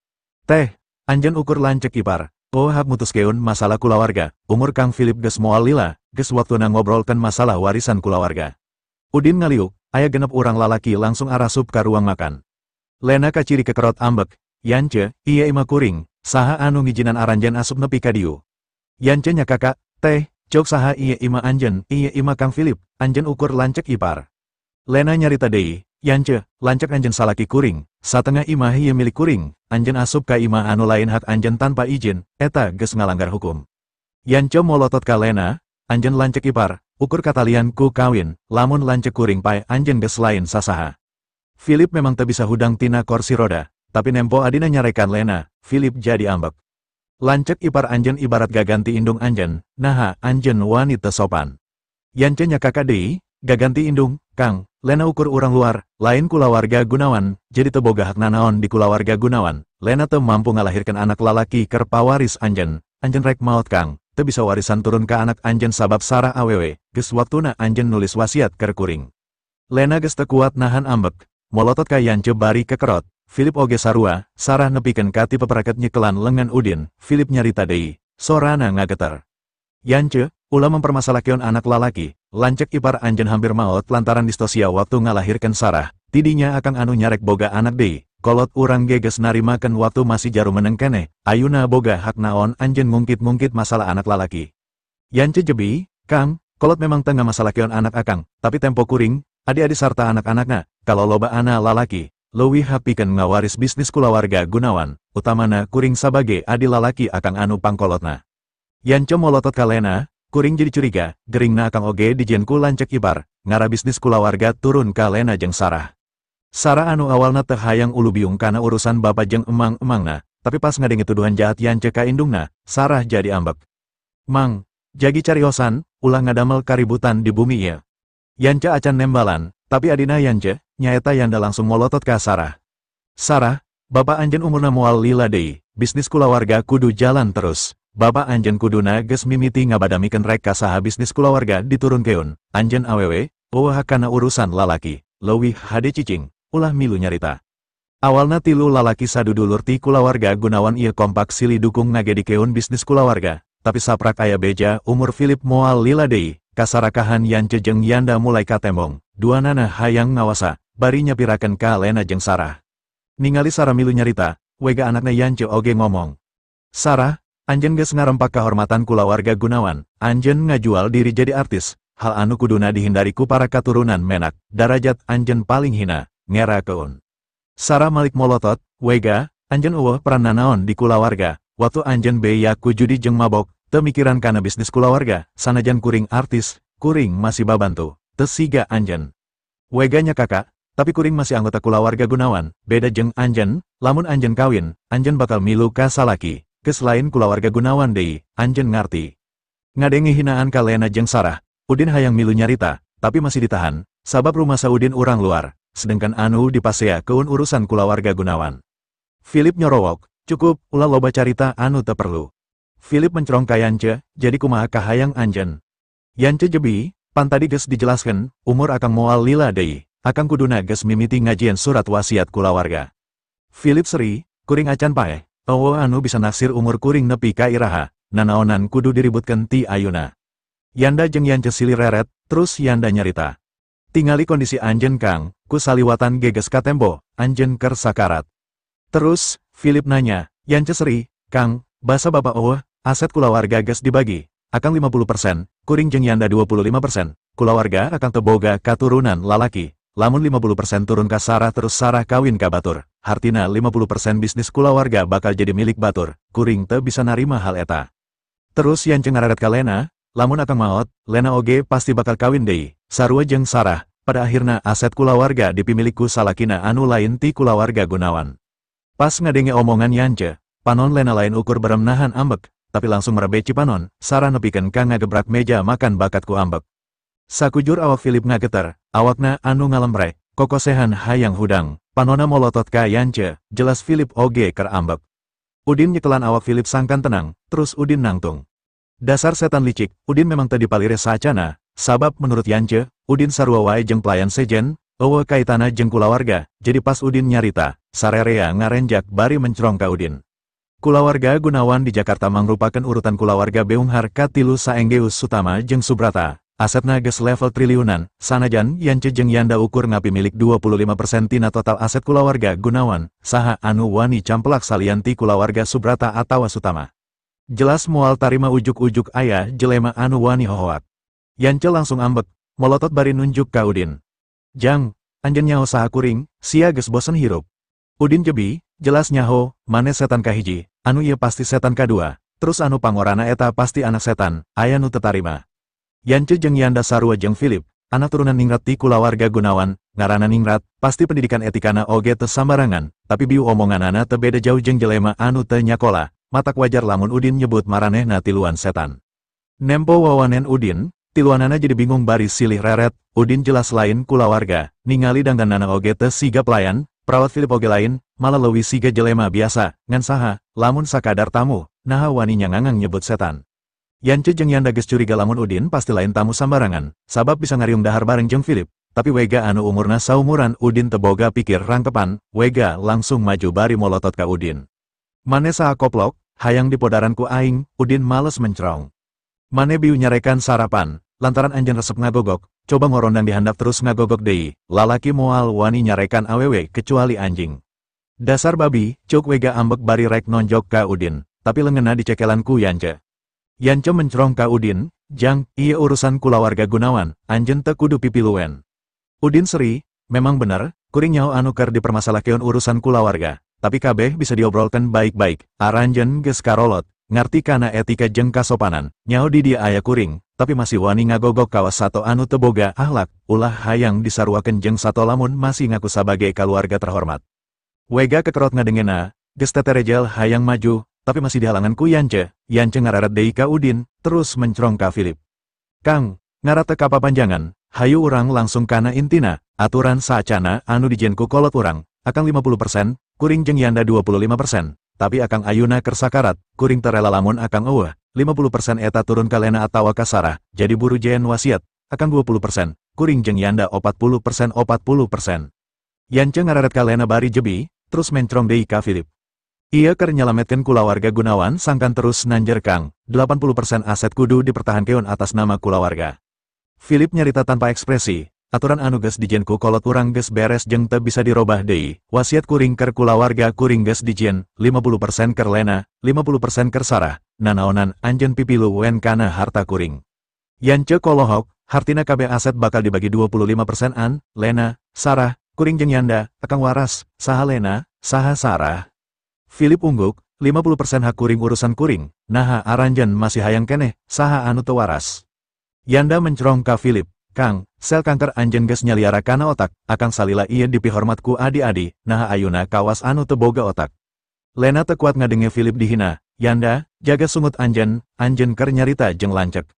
Teh, anjeun ukur lancek ipar, hak mutuskeun masalah kulawarga, umur Kang Philip ges moal lila, ges waktuna ngobrolkeun masalah warisan kulawarga. Udin ngaliuk, aya genep urang lalaki langsung arasup ka ruang makan. Lena kaciri kekerot ambek, yance, iya ima kuring, saha anu ngijinan aranjen asup nepi ka dieu. Yance nya kakak, teh, cok saha iya ima anjen, iya ima Kang Philip, anjen ukur lancek ipar. Lena nyarita deui, yance, lancek anjen salaki kuring, satengah imah ieu milik kuring, anjen asup ka imah anu lain hak anjen tanpa izin, eta geus ngalanggar hukum. Yance molotot ka Lena, anjen lancek ipar, ukur katalian ku kawin, lamun lancek kuring pae anjen geus lain sasaha. Philip memang teu bisa hudang tina kursi roda, tapi nempo adina nyarekan Lena, Philip jadi ambek. Lancek ipar anjen ibarat gaganti indung anjen, naha anjen wanita sopan. Yance nya kakak deui, gaganti indung, Kang, Lena ukur urang luar, lain kulawarga Gunawan, jadi teu boga hak nanaon di kulawarga Gunawan. Lena teu mampu ngalahirkeun anak lalaki keur pawaris anjen rek maot Kang, teu bisa warisan turun ka anak anjen sabab Sarah awewe, geus waktuna anjen nulis wasiat keur kuring. Lena geus teu kuat nahan ambek, molotot ka Yance bari kekerot. Philip oge sarua, Sarah nepikeun ka ti peperaket nyekelan lengan Udin, Philip nyarita deui, sorana ngageter. Yance, ulah mempermasalakeun anak lalaki, lancek ipar anjen hampir maot lantaran distosia waktu ngalahirkeun Sarah, tidinya akang anu nyarek boga anak deui, kolot urang geges narimakeun waktu masih jarum meneng keneh, ayuna boga hak naon anjen ngungkit-ngungkit masalah anak lalaki. Yance jebi, Kang, kolot memang teu ngamasalakeun anak akang, tapi tempo kuring, adi-adi sarta anak-anakna, kalau loba anak lalaki. Leuwih hapikeun ngawaris bisnis kulawarga Gunawan, utamana kuring sabage adi lalaki akang anu pangkolotna. Yance molotot ka Lena, kuring jadi curiga, geringna akang oge dijieun ku lancek ipar, ngara bisnis kulawarga turun ka Lena jeung Sarah. Sarah anu awalna teu hayang ulu biung kana urusan bapa jeung emang-emangna, tapi pas ngadengi tuduhan jahat Yance ka indungna, Sarah jadi ambek. Mang, jagi cariosan, ulah ngadamel kaributan di bumi ieu. Yance acan nembalan, tapi adina Yance, nyaeta yanda langsung molotot ka Sarah. Sarah, bapa anjen umurna moal lila deui, bisnis kulawarga kudu jalan terus. Bapa anjen kuduna geus mimiti ngabadamikeun rek ka saha bisnis kulawarga diturunkeun. Anjen awewe, eueuh kana urusan lalaki, leuwih hade cicing, ulah milu nyarita. Awalna tilu lalaki sadudulur ti kulawarga Gunawan ieu kompak silih dukung ngagedikeun bisnis kulawarga, tapi saprak aya beja umur Philip moal lila deui, kasarakahan Yance jeung Yanda mulai katembong, duanana hayang ngawasa. Bari nyapirakeun ka Lena jeung Sarah. Ningali Sarah milu nyarita, wega anakna Yance oge ngomong. Sarah, anjen geus ngarempak kahormatan kulawarga Gunawan, anjen ngajual diri jadi artis, hal anu kuduna dihindari ku para katurunan menak, darajat anjen paling hina, ngera keun. Sarah malik molotot, wega, anjen eueuh peran nanaon di kulawarga, waktu anjen beya ku judi jeung mabok, teu mikiran kana bisnis kulawarga, sanajan kuring artis, kuring masih babantu, teu siga anjen. Weganya kakak, tapi kuring masih anggota kulawarga Gunawan, beda jeung anjen, lamun anjen kawin, anjen bakal milu ka salaki, geus lain kulawarga Gunawan deui, anjen ngarti. Ngadengi hinaan ka Lena jeung Sarah, Udin hayang milu nyarita, tapi masih ditahan, Sabab rumah Saudin urang luar, sedangkan anu dipasea keun urusan kulawarga Gunawan. Philip nyorowok, cukup, ulah loba carita anu teu perlu. Philip mencerong ka Yance, jadi kumaha kahayang anjen. Yance jebi, pan tadi geus dijelaskeun, umur akang moal lila deui, akang kuduna geus mimiti ngajieun surat wasiat kulawarga. Philip seri, kuring acan paeh, anu bisa naksir umur kuring nepi ka iraha, nanaonan kudu diributkeun ti ayuna. Yanda jeung Yance silih reret, terus Yanda nyarita. Tingali kondisi anjen Kang, ku saliwatan geges ka tembo, anjen keur sakarat. Terus, Philip nanya, Yance seri, Kang, basa bapak aset kulawarga geus dibagi, akang 50%, kuring jeung Yanda 25%, kulawarga akang teboga katurunan lalaki, lamun 50% turun ka Sarah terus Sarah kawin ka Batur, hartina 50% bisnis kulawarga bakal jadi milik Batur, kuring teu bisa narima hal eta. Terus Yance ngararet ka Lena, lamun akang maot, Lena oge pasti bakal kawin deui, sarua jeung Sarah, pada akhirna aset kulawarga dipimiliku salakina anu lain ti kulawarga Gunawan. Pas ngadenge omongan Yance, panon Lena lain ukur berem nahan ambek, tapi langsung merebeci panon, Sarah nepikeun ka ngagebrak meja makan bakat ku ambek. Sakujur awak Philip ngageter, awakna anu ngalembrek, kokosehan hayang hudang, panona molotot ka Yance, jelas Philip oge keur ambek. Udin nyekelan awak Philip sangkan tenang, terus Udin nangtung. Dasar setan licik, Udin memang teu dipalire saacana, sabab menurut Yance, Udin sarua wae jeung pelayan sejen, eueuh kaitana jeung kulawarga, jadi pas Udin nyarita, sarerea ngarenjak bari mencerong ka Udin. Kulawarga Gunawan di Jakarta mangrupakeun urutan kulawarga beunghar katilu saenggeus Sutama jeung Subrata, asetna geus level triliunan, sanajan Yance jeung Yanda ukur ngapi milik 25% tina total aset kulawarga Gunawan, saha anu wani campelak salianti kulawarga Subrata atawa Sutama. Jelas moal tarima ujuk-ujuk aya jelema anu wani hohoak. Yance langsung ambek, molotot bari nunjuk ka Udin. Jang, anjeun nyaho saha kuring, sia geus bosen hirup. Udin jebi, jelas nyaho, mane setan kahiji, anu ieu pasti setan kadua, terus anu pangorana eta pasti anak setan, aya nu teu tarima. Yance jeung Yanda sarua jeung Philip, anak turunan ningrat ti kulawarga Gunawan, ngaranna ningrat, pasti pendidikan etikana oge teu sambarangan, tapi biu omonganana teu beda jauh jeung jelema anu teu nyakola. Matak wajar lamun Udin nyebut maranehna tiluan setan. Nempo wawanen Udin, tiluanana jadi bingung bari silih reret, Udin jelas lain kulawarga, ningali dangdanana oge teu siga pelayan, perawat Philip oge lain, malah leuwih siga jelema biasa, ngan saha, lamun sakadar tamu, naha wani nyangangang nyebut setan. Yance jeung Yanda geus curiga lamun Udin pasti lain tamu sambarangan, sabab bisa ngariung dahar bareng jeung Philip, tapi wega anu umurna saumuran Udin teu boga pikir rangkepan, wega langsung maju bari molotot ka Udin. Mane saha koplok, hayang di podaranku aing, Udin males mencerong. Mane biu nyarekan sarapan, lantaran anjen resep ngagogok, coba ngorondang dihandap terus ngagogok deui, lalaki moal wani nyarekan awewe kecuali anjing. Dasar babi, cuk wega ambek bari rek nonjok ka Udin, tapi leungena dicekelanku Yance. Yance mencerong ka Udin, Jang, ieu urusan kulawarga Gunawan, anjen teu kudu pipiluwen. Udin seri, memang bener, kuring nyaho anu keur dipermasalakeun urusan kulawarga. Tapi kabeh bisa diobrolkan baik-baik, aranjen geus karolot, ngarti kana etika jeung kasopanan, nyaho di dia aya kuring, tapi masih wani ngagogok kawas sato anu teu boga akhlak, ulah hayang disaruakeun jeung sato lamun masih ngaku sabagai keluarga terhormat. Wega kekerot ngadengena, geus teterejel hayang maju, tapi masih dihalangan ku Yance, Yance ngararet deui ka Udin, terus mencerong ka Philip. Kang, ngarat teu kapapanjangan, hayu urang langsung kana intina, aturan saacana anu dijieun ku kolot urang, akang 50%, kuring jeung Yanda 25%, tapi akang ayuna keur sakarat, kuring teu rela lamun akang eueuh, 50% eta turun ka Lena atawa ka Sarah, jadi buru jeun wasiat, akang 20%, kuring jeung Yanda 40%. Yance ngararet ka Lena bari jebi, terus mencrong deui ka Philip. Ieu keur nyalametkeun kulawarga Gunawan sangkan terus nanjer Kang, 80% aset kudu dipertahankeun atas nama kulawarga. Philip nyarita tanpa ekspresi. Aturan anu geus dijieun ku kolot urang geus beres jeung teu bisa dirobah deui. Wasiat kuring keur kulawarga kuring geus dijieun, 50% keur Lena, 50% keur Sarah, nanaonan anjeun pipiluwen kana harta kuring. Yance kolohok, hartina kabeh aset bakal dibagi 25% an, Lena, Sarah, kuring jeung Yanda, akang waras, saha Lena, saha Sarah. Philip ungguk, 50% hak kuring urusan kuring, naha aranjen masih hayang keneh, saha anu teu waras. Yanda mencerong ka Philip. Kang, sel kanker anjen geus nyaliara kana otak, akang salila ieu dipihormatku adi-adi, naha ayuna kawas anu teu boga otak. Lena teu kuat ngadenge Philip dihina, Yanda, jaga sungut anjen, anjen keur nyarita jeung lancek.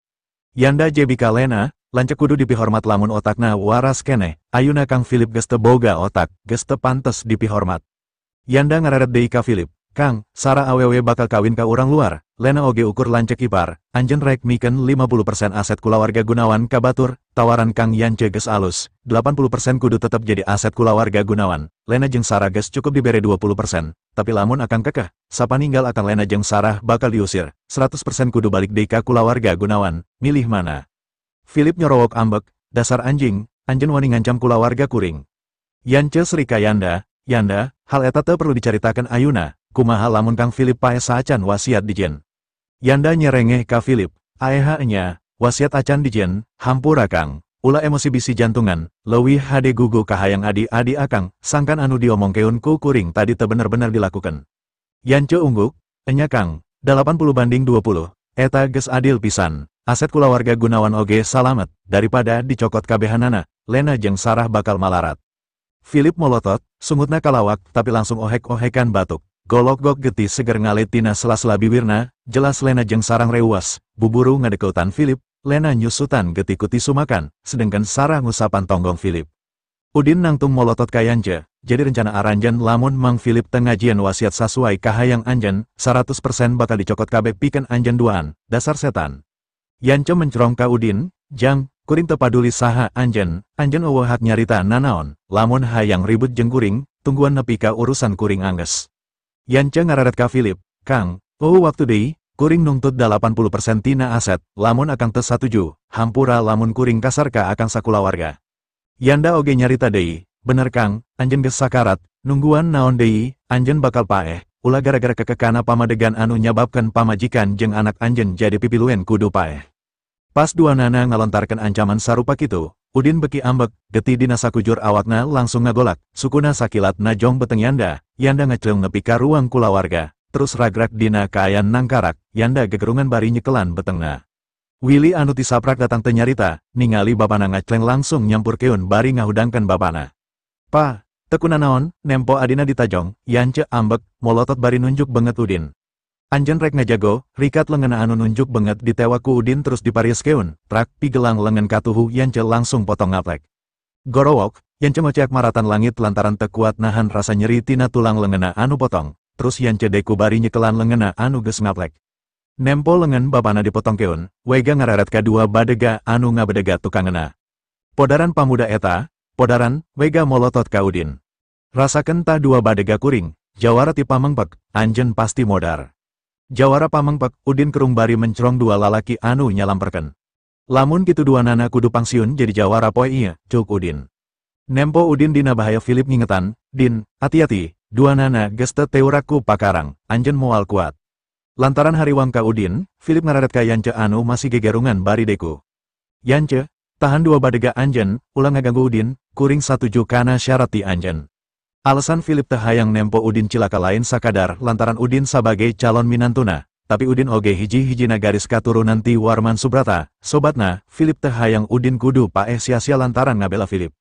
Yanda jebi ka Lena, Lancek kudu dipihormat lamun otakna waras keneh, ayeuna Kang Philip geus teu boga otak, geus teu pantes dipihormat. Yanda ngareret deui ka Philip, "Kang, Sarah awewe bakal kawin ka urang luar, lena oge ukur lancek ipar, anjeun rek mikeun 50% aset kulawarga Gunawan ka batur, tawaran Kang Yance geus alus, 80% kudu tetep jadi aset kulawarga Gunawan, lena jeung Sarah geus cukup dibere 20%, tapi lamun akang kekeh, sapaninggal akang lena jeung Sarah bakal diusir, 100% kudu balik deui ka kulawarga Gunawan, milih mana?" Philip nyorowok ambek, "Dasar anjing, anjeun wani ngancam kulawarga kuring." Yance seri ka Yanda, "Yanda, hal eta teu perlu dicaritakeun ayeuna. Kumaha lamun Kang Philip pae saacan wasiat dijieun." Yanda nyerengeh ka Philip, "Aeha nya, wasiat acan dijieun, hampura Kang." Ulah emosi bisi jantungan, leuwih hade gugu kahayang adi-adi akang, sangkan anu diomongkeun ku kuring tadi teu bener-bener dilakukan. Yance ungguk, "Enya Kang, 80/20, eta geus adil pisan. Aset kulawarga Gunawan oge salamet, daripada dicokot kabehanana, lena jeung Sarah bakal malarat." Philip molotot, sungutna kalawak tapi langsung ohek-ohekan batuk. Golok-gok getih seger ngalit tina sela-sela bibirna, jelas lena jeung sarang reuas, buburu ngadekeutan Philip, lena nyusutan getih kuti sumakan, sedengkeun Sarah ngusapan tonggong Philip. Udin nangtung molotot ka Yance, jadi rencana aranjen lamun Mang Philip teu ngajieun wasiat sasuai kahayang anjeun, 100% bakal dicokot kabeh pikeun anjeun duaan, dasar setan. Yance mencerong ka Udin, "Jang, kuring teu paduli saha anjeun eueuh hak nyarita nanaon, lamun hayang ribut jeung kuring, tungguan nepi ka urusan kuring angges." Yance ngararet ka Philip, "Kang, waktu deui, kuring nuntut 80% tina aset, lamun akang teu satuju, hampura lamun kuring kasar ka akang sakulawarga." Yanda oge nyarita deui, "Bener Kang, anjeun geus sakarat, nungguan naon deui, anjeun bakal paeh, ulah gara-gara kekekana pamadegan anu nyababkeun pamajikan jeung anak anjeun jadi pipiluen kudu paeh." Pas duanana ngalontarkeun ancaman sarupa kitu, Udin beki ambek, getih dina sakujur awakna langsung ngagolak, sukuna sakilat najong beteng Yanda, Yanda ngecleung nepi ka ruang kulawarga, terus ragrak dina kaayan nangkarak, Yanda gegerungan bari nyekelan betengna. Willy anu tisaprak datang teu nyarita, ningali bapana ngacleng langsung nyampurkeun bari ngahudangkeun bapana. "Pa, teu kunaon, nempo adina ditajong," Yance ambek, molotot bari nunjuk banget Udin. "Anjeun rek ngajago, rikat leungeunna anu nunjuk banget ditewa ku Udin terus diparieskeun, trak pigelang leungeun katuhu Yance langsung potong ngaplek. Gorowok, Yance ngociak maratan langit lantaran teu kuat nahan rasa nyeri tina tulang leungeunna anu potong, terus Yance deku bari nyekelan leungeunna anu geus ngaplek. Nempo leungeun bapana dipotongkeun, wega ngararet ka dua badega anu ngabedega tukangeunna. "Podaran pamuda eta, podaran," wega molotot ka Udin. "Rasakeun tah dua badega kuring, jawara ti pamengpek, anjeun pasti modar." Jawara pamengpek, Udin kerung bari mencerong dua lalaki anu nyalamperkeun. "Lamun kitu duanana kudu pangsiun jadi jawara poe ieu," cuk Udin. Nempo Udin dina bahaya Philip ngingetan, "Din, hati-hati, duanana geus teu teurak ku pakarang, anjeun moal kuat." Lantaran hariwang ka Udin, Philip ngararet ka Yance anu masih gegerungan bari deku. "Yance, tahan dua badega anjeun, ulah ngaganggu Udin, kuring satuju kana syarat ti anjeun." Alasan Philip teu hayang nempo Udin cilaka lain sakadar lantaran Udin sebagai calon minantuna, tapi Udin oge hiji-hijina garis katurunan ti Warman Subrata, sobatna, Philip teu hayang Udin kudu paeh sia-sia lantaran ngabela Philip.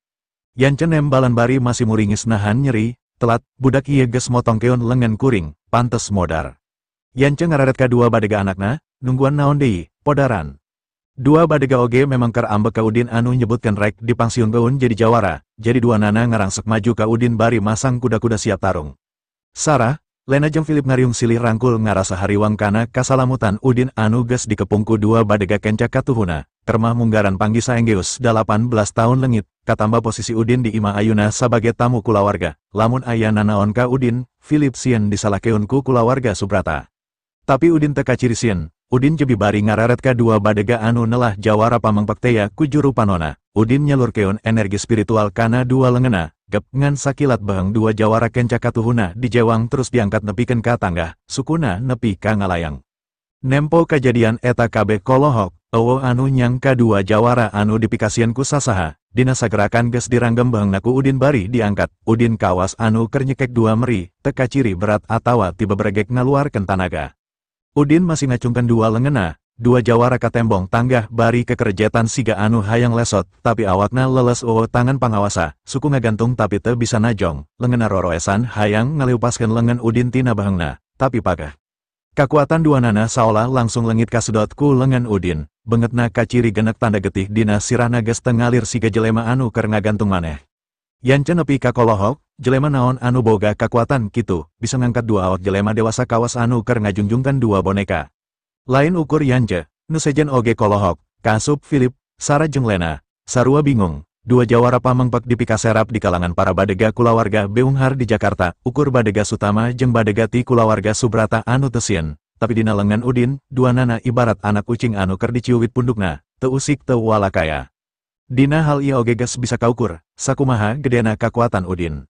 Yance nembalan bari masih muringis nahan nyeri, telat, budak ieu geus motongkeun leungeun kuring, pantes modar. Yance ngararet ka dua badega anakna, "Nungguan naon deui, podaran." Dua badega oge memang keur ambek ka Udin anu nyebutkeun rek dipangsiunkeun jadi jawara, jadi duanana ngarangsek maju ka Udin bari masang kuda-kuda siap tarung. Sarah, lena jeung Philip ngariung silih rangkul ngarasa hariwang kana kasalamutan Udin anu geus dikepung ku dua badega kencak katuhuna, termah munggaran panggisa enggeus 18 tahun leungit, katambah posisi Udin di imah ayeuna sebagai tamu kulawarga, lamun aya nanaon ka Udin, Philip sieun disalakeun ku kulawarga Subrata. Tapi Udin teu kaciri sieun. Udin jebi bari ngararet ka dua badega anu nelah jawara pamengpek teya ku juru panona. Udin nyalurkeun energi spiritual kana dua leungeunna, gep ngan sakilat beheng dua jawara kencak katuhuna dijewang terus diangkat nepikeun ka tangga, sukuna nepi ka ngalayang. Nempo kajadian eta kabeh kolohok, eueuh anu nyangka dua jawara anu dipikasieun ku sasaha, dina sagerakan geus diranggem behengna ku Udin bari diangkat. Udin kawas anu keur nyekek dua meri, teu kaciri berat atawa tiba beregek ngaluarkeun tanaga. Udin masih ngacungkeun dua leungeunna, dua jawara ka tembong tanggah bari kekerejetan siga anu hayang lesot, tapi awakna leles tangan pangawasa, suku ngagantung tapi teu bisa najong, leungeunna roroesan hayang ngaliupaskeun leungeun Udin tina behengna, tapi pageh. Kakuatan dua nana saolah langsung lengit kasedot ku lengan Udin, bengetna kaciri genek tanda getih dina sirahna geus teu ngalir siga jelema anu keur ngagantung maneh. Yance nepi ka kolohok, jelema naon anu boga kakuatan kitu, bisa ngangkat dua awak jelema dewasa kawas anu keur ngajungjungkan dua boneka. Lain ukur Yance, nu sejen oge kolohok, kaasup Philip, Sarah jeung Lena, sarua bingung. Dua jawara pamengpek dipikaserap di kalangan para badega kulawarga Beunghar di Jakarta, ukur badega Sutama jeung badega ti kulawarga Subrata anu teu sieun. Tapi dina lengan Udin, dua nana ibarat anak kucing anu keur diciuwit pundukna, teu usik teu walakaya. Dina hal ieu oge geus bisa kaukur, sakumaha gedena kakuatan Udin.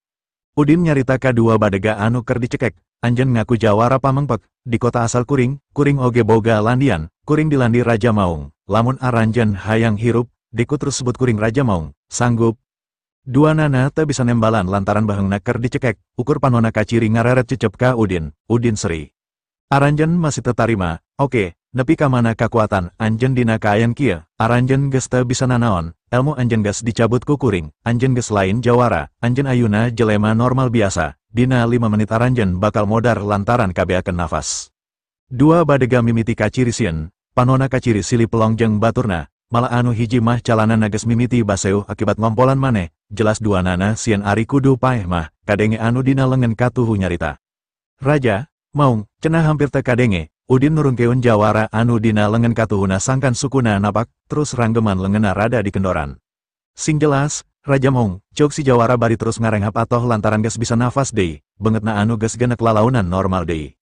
Udin nyarita ka dua badega anu keur dicekek, anjeun ngaku jawara pamengpek, di kota asal kuring oge boga landian, kuring dilandi Raja Maung, lamun aranjeun hayang hirup, diku terus sebut kuring Raja Maung, sanggup. Dua nana teu bisa nembalan lantaran baheungna keur dicekek, ukur panona kaciri ngareret cecep ka Udin, Udin seri. Aranjeun masih teu tarima, oke, nepi ka mana kakuatan anjeun dina kaayan kieu, aranjeun geus teu bisa nanaon, elmu anjeun geus dicabut ku kuring, anjeun geus lain jawara, anjeun ayeuna jelema normal biasa, dina 5 menit aranjeun bakal modar lantaran kabeakeun nafas. Dua badega mimiti kaciri sieun, panona kaciri silih pelong jeung baturna. Malah anu hiji mah calanana geus mimiti baseuh akibat ngompolan maneh, jelas dua nana sieun ari kudu paeh mah, kadenge anu dina lengan katuhu nyarita. Raja Maung, cenah hampir teu kadenge, Udin nurunkeun jawara anu dina lengan katuhuna sangkan sukuna napak, terus ranggeman leungeunna rada dikendoran. Sing jelas, Raja Maung, ceuk si jawara bari terus ngarenghap atoh lantaran geus bisa nafas deui, beungeutna anu geus genek lalaunan normal deui.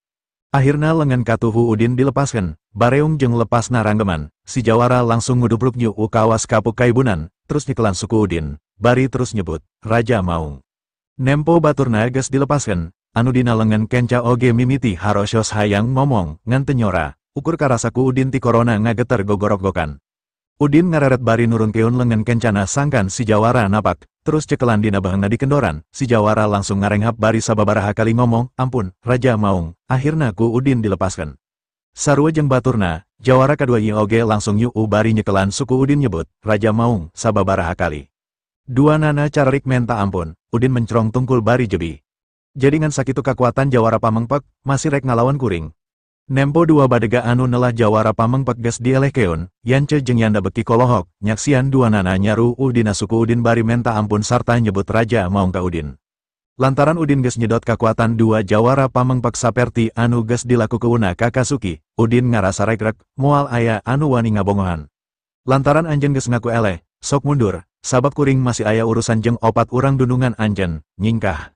Akhirna lengan katuhu Udin dilepaskan, bareung jeung lepasna ranggeman, si jawara langsung ngudupruk nyu kawas kapuk kaibunan, terus nyekelan suku Udin, bari terus nyebut, Raja Maung. Nempo baturna geus dilepaskan, anu dina lengan kenca oge mimiti harosios hayang ngomong, ngan teu nyora, ukur karasaku Udin ti korona ngageter gogorok-gokan. Udin ngareret bari nurunkeun lengan kencana sangkan si jawara napak, terus cekelan dina baheungna dikendoran, si jawara langsung ngarenghap bari sababaraha kali ngomong, ampun, Raja Maung, akhirna ku Udin dilepaskan. Sarua jeung baturna, jawara kadua ieu oge langsung yu bari nyekelan suku Udin nyebut, Raja Maung, sababaraha kali. Dua nana cararik menta ampun, Udin mencrong tungkul bari jebi. Jadi ngan sakitu kakuatan jawara pamengpek, masih rek ngalawan kuring. Nempo dua badega anu nelah jawara pamengpek geus dielehkeun, Yance jeung Yanda beki kolohok, nyaksian dua nana nyaru dina suku Udin bari menta ampun sarta nyebut Raja Maung ka Udin. Lantaran Udin geus nyedot kakuatan dua jawara pamengpek saperti anu geus dilakukeunna ka Kasuki, Udin ngarasa regrek, moal aya anu wani ngabongohan. Lantaran anjeun geus ngaku eleh, sok mundur, sabab kuring masih aya urusan jeung opat urang dundungan anjeun, nyingkah.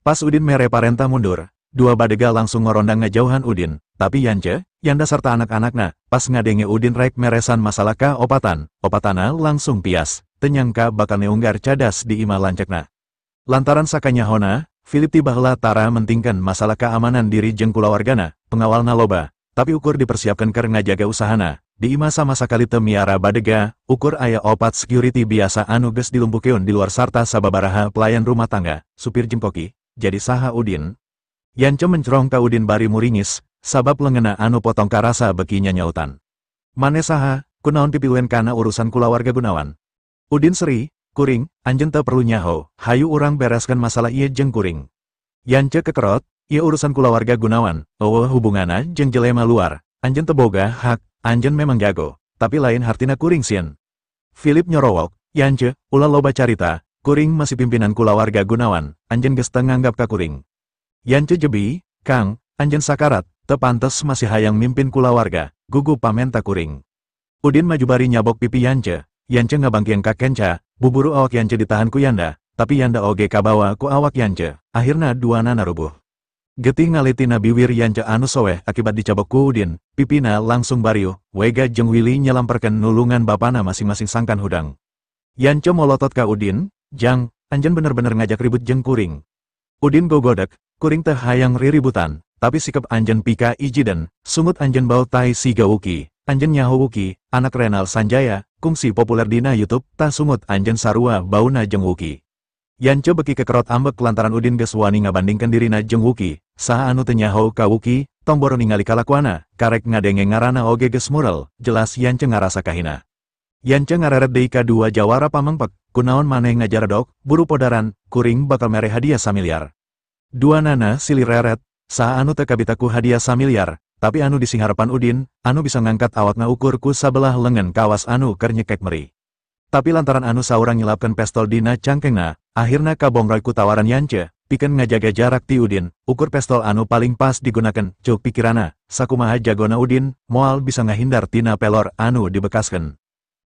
Pas Udin mere parenta mundur, dua badega langsung ngorondang ngajauhan Udin, tapi Yance, Yanda serta anak-anakna, pas ngadenge Udin rek meresan masalah ka opatan, opatana langsung pias, teu nyangka bakal neunggar cadas di imah lancekna. Lantaran sakanyahona, Philip ti baheula tara mentingkeun masalah keamanan diri jeung kulawargana, pengawalna loba, tapi ukur dipersiapkan keur ngajaga usahana, di imah sama sakali teu miara badega, ukur aya opat security biasa anu geus dilumpukeun di luar sarta sababaraha pelayan rumah tangga, supir jempoki, jadi saha Udin? Yance mencrong ka Udin bari muringis, sabab leungeunna anu potong karasa beki nyanyautan. Mane saha, kunaon pipiluan kana urusan kulawarga Gunawan? Udin seri, kuring, anjeun teu perlu nyaho, hayu urang bereskeun masalah ieu jeung kuring. Yance kekerot, ieu urusan kulawarga Gunawan, eueuh hubunganna jeung jelema luar, anjeun teu boga hak, anjeun memang jago, tapi lain hartina kuring sieun. Philip nyorowok, Yance, ulah loba carita, kuring masih pimpinan kulawarga Gunawan, anjeun geus teu nganggap ka kuring. Yance jebi, Kang, anjeun sakarat, teu pantes masih hayang mimpin kulawarga, gugup pamenta kuring. Udin maju bari nyabok pipi Yance, Yance ngabangkieun ka kenca, buburu awak Yance ditahan ku Yanda, tapi Yanda oge kabawa ku awak Yance, akhirna dua nana rubuh. Getih ngalitina biwir Yance anu soeh akibat dicabok ku Udin, pipina langsung bariuh, Wega jeung Willy nyelamperkeun nulungan bapana masing-masing sangkan hudang. Yance molotot ka Udin, Jang, anjeun bener-bener ngajak ribut jeung kuring. Udin gogodek, kuring teh hayang riributan, tapi sikap anjeun pika ijiden, sungut anjeun bau tai siga Wuki, anjeun nyaho Wuki, anak Renal Sanjaya, kungsi populer dina YouTube, tah sungut anjeun sarua bauna jeung Wuki. Yance beki kekerot ambek lantaran Udin geus wani ngabandingkeun dirina jeung Wuki, saha anu teu nyaho ka Wuki, tong boro ningali kalakuana, karek ngadenge ngaranna oge geus mural, jelas Yance ngarasa kahina. Yance ngareret deui ka dua jawara pamengpek, kunaon maneh ngajaredok, buru podaran, kuring bakal mere hadiah 1 miliar. Dua nana silih reret, saha anu teu kabita ku hadiah 1 miliar, Tapi anu di singharapan Udin, anu bisa ngangkat awakna ukur ku sabelah lengan kawas anu keur nyekek meri. Tapi lantaran anu saurang nyelapkan pistol dina cangkengna, akhirna kabongroy ku tawaran Yance, pikeun ngajaga jarak ti Udin, ukur pistol anu paling pas digunakan, cuk pikirana, sakumaha jagona Udin, moal bisa ngahindar tina pelor anu dibekaskeun.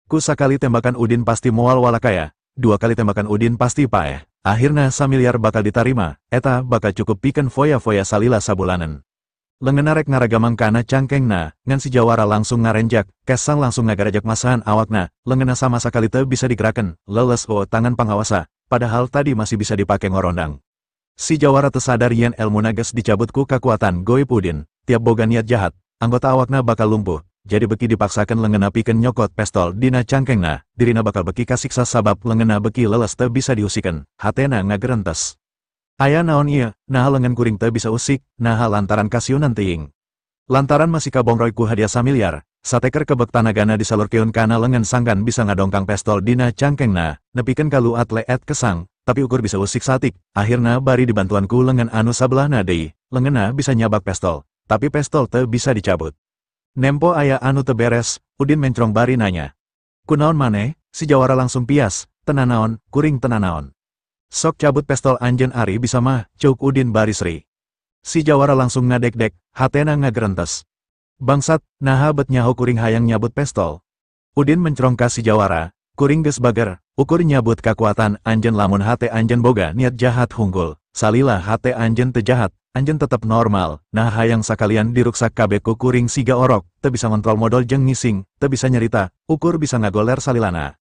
Ku sakali tembakan Udin pasti moal walakaya, 2 kali tembakan Udin pasti paeh. Akhirna samiliar bakal ditarima, eta bakal cukup pikeun foya-foya salila sabulanan. Leungeunna rek ngaragamang kana cangkengna, ngan si Jawara langsung ngarenjak, Kesang langsung ngagarajak masahan awakna, leungeunna sama sakali teu bisa digerakeun, leles tangan pangawasa, padahal tadi masih bisa dipake ngorondang. Si Jawara teu sadar yen elmuna geus dicabut ku kakuatan goib Udin, tiap boga niat jahat, anggota awakna bakal lumpuh, jadi beki dipaksakeun leungeunna pikeun nyokot pistol dina cangkengna, dirina bakal beki kasiksa sabab leungeunna beki leles teu bisa diusikeun, hatena ngagerentes. Aya naon ieu, naha leungeun kuring teu bisa usik, naha lantaran kasiunan teuing. Lantaran masih kabongroy ku hadiah samiliar, sateker kebek tanagana disalurkeun kana leungeun sangkan bisa ngadongkang pistol dina cangkengna, nepikeun ka luat leet kesang, tapi ukur bisa usik satik, akhirna bari dibantuan ku leungeun anu sabelahna deui, leungeunna bisa nyabak pistol, tapi pistol teu bisa dicabut. Nempo aya anu teu beres, Udin mencrong bari nanya. Kunaon maneh? Si Jawara langsung pias, tenan naon, kuring tenan naon. Sok cabut pistol anjeun ari bisa mah, ceuk Udin bari seri. Si Jawara langsung ngadek-dek, hatena ngagerentes. Bangsat, naha bet nyaho kuring hayang nyabut pistol. Udin mencrong ka si Jawara, kuring geus bager, ukur nyabut kakuatan anjeun lamun hate anjeun boga niat jahat hunggul, salila hate anjeun teu jahat, anjeun tetep normal, nah hayang sakalian diruksak kabeh ku kuring siga orok, teu bisa ngontrol modal jeung ngising, teu bisa nyerita, ukur bisa ngagoler salilana.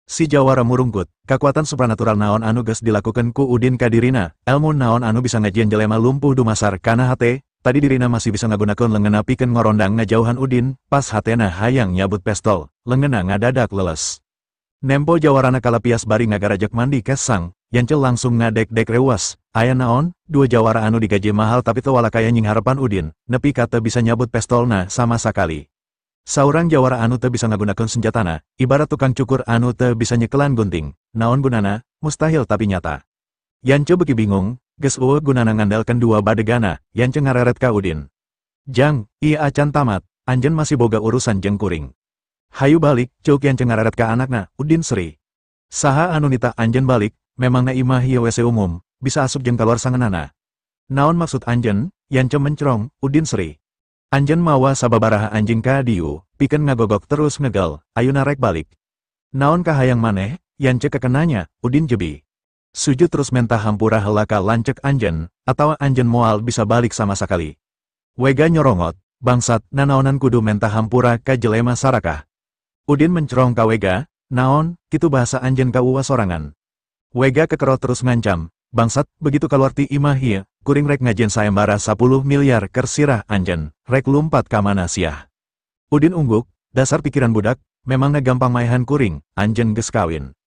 Si Jawara murungkut, kakuatan supranatural naon anu geus dilakukeun ku Udin ka dirina, elmu naon anu bisa ngajieun jelema lumpuh dumasar kana hate, tadi dirina masih bisa ngagunakeun leungeunna pikeun ngorondang ngajauhan Udin, pas hatena hayang nyabut pistol, leungeunna ngadadak leles. Nempo Jawarana kalapias bari ngagarajak mandi Kesang, Yance langsung ngadek-dek reuas, aya naon, 2 Jawara anu digaji mahal tapi teu walakaya nying harapan Udin, nepi ka teu bisa nyabut pistolna sama sakali. Saurang Jawara anu teu bisa ngagunakeun senjatana, ibarat tukang cukur anu teu bisa nyekelan gunting, naon gunana, mustahil tapi nyata. Yance beuki bingung, geus eueuh gunana ngandalkeun 2 badegana, Yance ngareret ka Udin. Jang, ieu acan tamat, anjeun masih boga urusan jeung kuring. Hayu balik, ceuk Yance ngareret ka anakna, Udin seri. Saha anu nita anjeun balik, memangna imah ieu WC umum, bisa asup jeung kaluar sangeunana. Naon maksud anjeun? Yance mencrong, Udin seri. Anjeun mawa sababaraha anjing ka diu, pikeun ngagogok terus ngegel, ayeuna rek balik. Naon kahayang maneh? Yance kekenanya, Udin jebi. Sujud terus mentah hampura heula ka lancek anjeun, atawa anjeun moal bisa balik sama sakali. Wega nyorongot, bangsat, nanaonan kudu mentah hampura ka jelema sarakah. Udin mencrong ka Wega, naon, kitu bahasa anjeun ka uwa sorangan. Wega kekerot terus ngancam, bangsat, begitu kaluar ti imah ieu, kuring rek ngajieun sayembara 10 miliar keur sirah anjeun, rek lumpat ka mana siah. Udin ungguk, dasar pikiran budak, memangna gampang maehan kuring, anjeun geus kawin.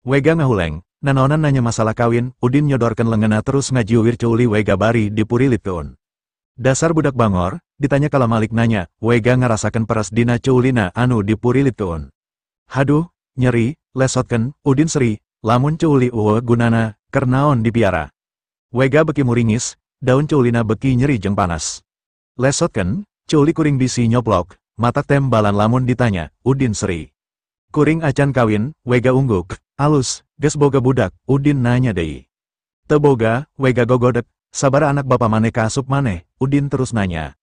Wega ngahuleng, nanaonan nanya masalah kawin, Udin nyodorkeun leungeunna terus ngajiuwir ceuli Wega bari dipurilitkeun. Dasar budak bangor, ditanya kala Malik nanya, Wega ngarasakeun peres dina ceulina anu dipurilitkeun. Haduh, nyeri, lesotkeun, Udin seri, lamun ceuli eueuh gunana, keur naon dipiara. Wega beki muringis, daun ceulina beki nyeri jeung panas. Lesotkeun, ceuli kuring bisi nyoplok, matak tembalan lamun ditanya, Udin seri. Kuring acan kawin, Wega ungguk, alus, geus boga budak, Udin nanya deui. Teu boga, Wega gogodek, sabara anak bapa maneh kaasup maneh, Udin terus nanya.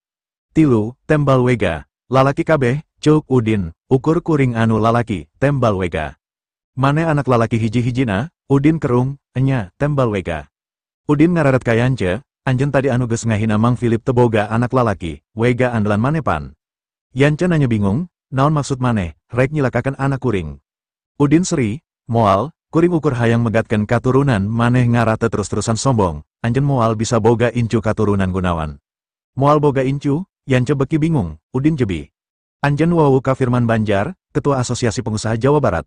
3, tembal Wega, lalaki kabeh, ceuk Udin, ukur kuring anu lalaki, tembal Wega. Maneh anak lalaki hiji-hijina, Udin kerung, enya, tembal Wega. Udin ngararet ka Yance, anjeun tadi anu geus ngahina Mang Philip teu boga anak lalaki, Wega andalan maneh pan. Yance nanya bingung, naon maksud maneh, rek nyilakakeun anak kuring. Udin seri, moal, kuring ukur hayang megatkeun katurunan maneh ngarate terus-terusan sombong, anjeun moal bisa boga incu katurunan gunawan. Moal boga incu, Yance beki bingung, Udin jebi. Anjeun wawu ka Firman Banjar, Ketua Asosiasi Pengusaha Jawa Barat.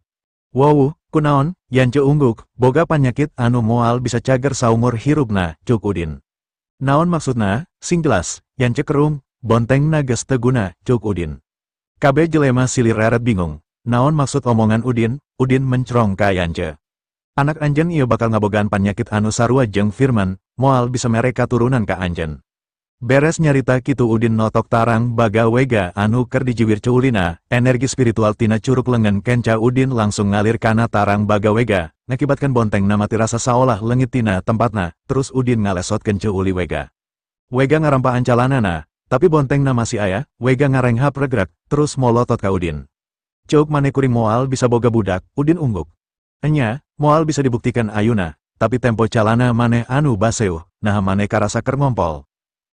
Wow, kunaon, Yance ungguk, boga panyakit anu moal bisa cager saumur hirupna, cuk Udin. Naon maksudna, sing jelas, Yance kerung, bontengna geus teu guna, cuk Udin. Kabeh jelema silir reret bingung, naon maksud omongan Udin, Udin mencrong ka Yance. Anak anjeun ieu bakal ngabogaan panyakit anu sarua jeung Firman, moal bisa mere katurunan ka anjeun. Beres nyarita kitu Udin notok tarang baga wega anu ker dijiwir ceulina, energi spiritual tina curug lengan kenca Udin langsung ngalir kana tarang baga wega, ngakibatkan bonteng namati rasa saolah lengit tina tempatna, terus Udin ngalesotkeun ceuli wega. Wega ngarampaan calanana, tapi bonteng na masih aya, wega ngarenghap regrak, terus molotot ka Udin. Ceuk mane kuring moal bisa boga budak, Udin ungguk. Enya, moal bisa dibuktikan ayuna, tapi tempo calana maneh anu baseuh, nah maneh karasa ker ngompol.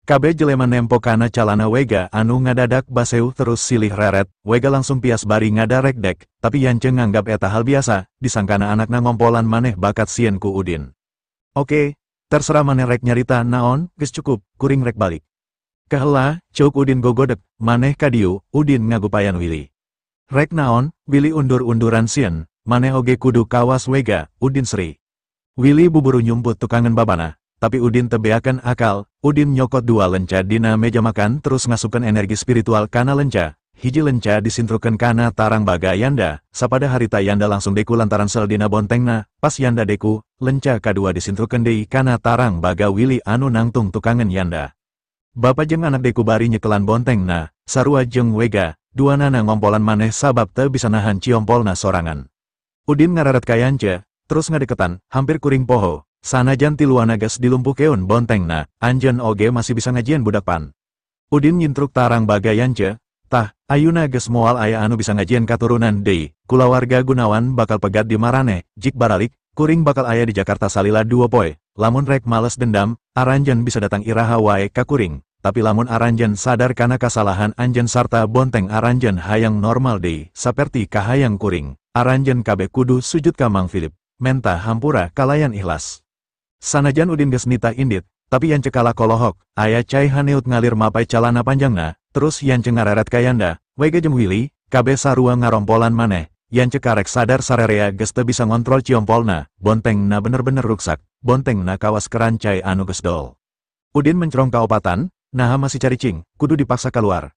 Kabeh jelema nempo kana calana wega anu ngadadak baseuh terus silih reret, wega langsung pias bari ngadarek dek, tapi Yance nganggap eta hal biasa, disangkana anakna ngompolan maneh bakat sieun ku Udin. Oke, terserah maneh rek nyarita naon, geus cukup, kuring rek balik. Kaheula, ceuk Udin gogodek, maneh ka dieu, Udin ngagupayan Willy. Rek naon, Willy undur-unduran sieun, maneh oge kudu kawas wega, Udin seri. Willy buburu nyumput tukangan babana, tapi Udin tebeakan akal, Udin nyokot dua lenca dina meja makan terus ngasupkan energi spiritual kana lenca, hiji lenca disintrukeun kana tarang baga Yanda, sapada harita Yanda langsung deku lantaran sel dina bontengna, pas Yanda deku, lenca kadua disintrukeun deui kana tarang baga Willy anu nangtung tukangan Yanda. Bapa jeung anak deku bari nyekelan bontengna, sarua jeung wega, duanana ngompolan maneh sabab teu bisa nahan ciompolna sorangan. Udin ngararet ka Yance, terus ngadeketan, hampir kuring poho. Sanajan tiluana geus dilumpukeun bontengna, anjeun oge masih bisa ngajieun budak pan. Udin nyintruk tarang baga Yance, tah, ayuna geus moal aya anu bisa ngajieun katurunan deui, kulawarga Gunawan bakal pegat di marane, jik baralik, kuring bakal aya di Jakarta salila 2 poe, lamun rek males dendam, aranjeun bisa datang iraha wae ka kuring, tapi lamun aranjeun sadar kana kasalahan anjeun sarta bonteng aranjeun hayang normal deui, saperti kahayang kuring, aranjeun kabeh kudu sujud ka Mang Philip, menta hampura kalayan ikhlas. Sanajan Udin geus nita indit, tapi Yance kalah kolohok, aya cai haneut ngalir mapai calana panjangna, terus Yance ngararet ka Yanda, wega jeung Willy, kabeh sarua ngarompolan maneh, Yance karek sadar sarerea geus teu bisa ngontrol ciompolna, bontengna bener-bener ruksak, bontengna kawas kerancai anu geus dol. Udin mencrong ka opatan, naha masih caricing, kudu dipaksa keluar.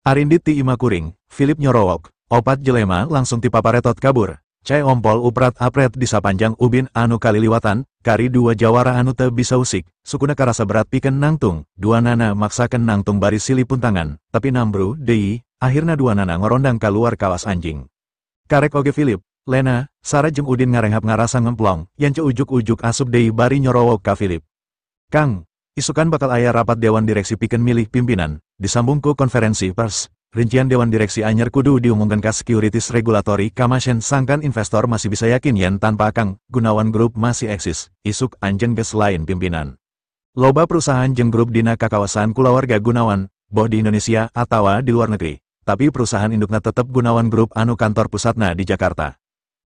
Arindit ti ima kuring, Philip nyorowok, opat jelema langsung tipaparetot kabur. Cai ompol uprat apret di sapanjang ubin anu kaliliwatan, kari dua jawara anu teu bisa usik, sukuna karasa berat pikeun nangtung, duanana maksakeun nangtung bari silih puntangan, tapi nambru deui, akhirna duanana ngorondang kaluar kawas anjing. Karek oge Philip, Lena, Sarah jeung Udin ngarenghap ngarasa ngemplong, Yance ujuk-ujuk asup deui bari nyorowok ka Philip. Kang, isukan bakal aya rapat dewan direksi pikeun milih pimpinan, disambung ku konferensi pers. Rincian Dewan Direksi anyar kudu diumumkan ka Securities Regulatory Commission sangkan investor masih bisa yakin yen tanpa Kang, Gunawan Group masih eksis, isuk anjeun geus lain pimpinan. Loba perusahaan jeung grup dina kakawasan kulawarga Gunawan, boh di Indonesia atawa di luar negeri, tapi perusahaan indukna tetep Gunawan Group anu kantor pusatna di Jakarta.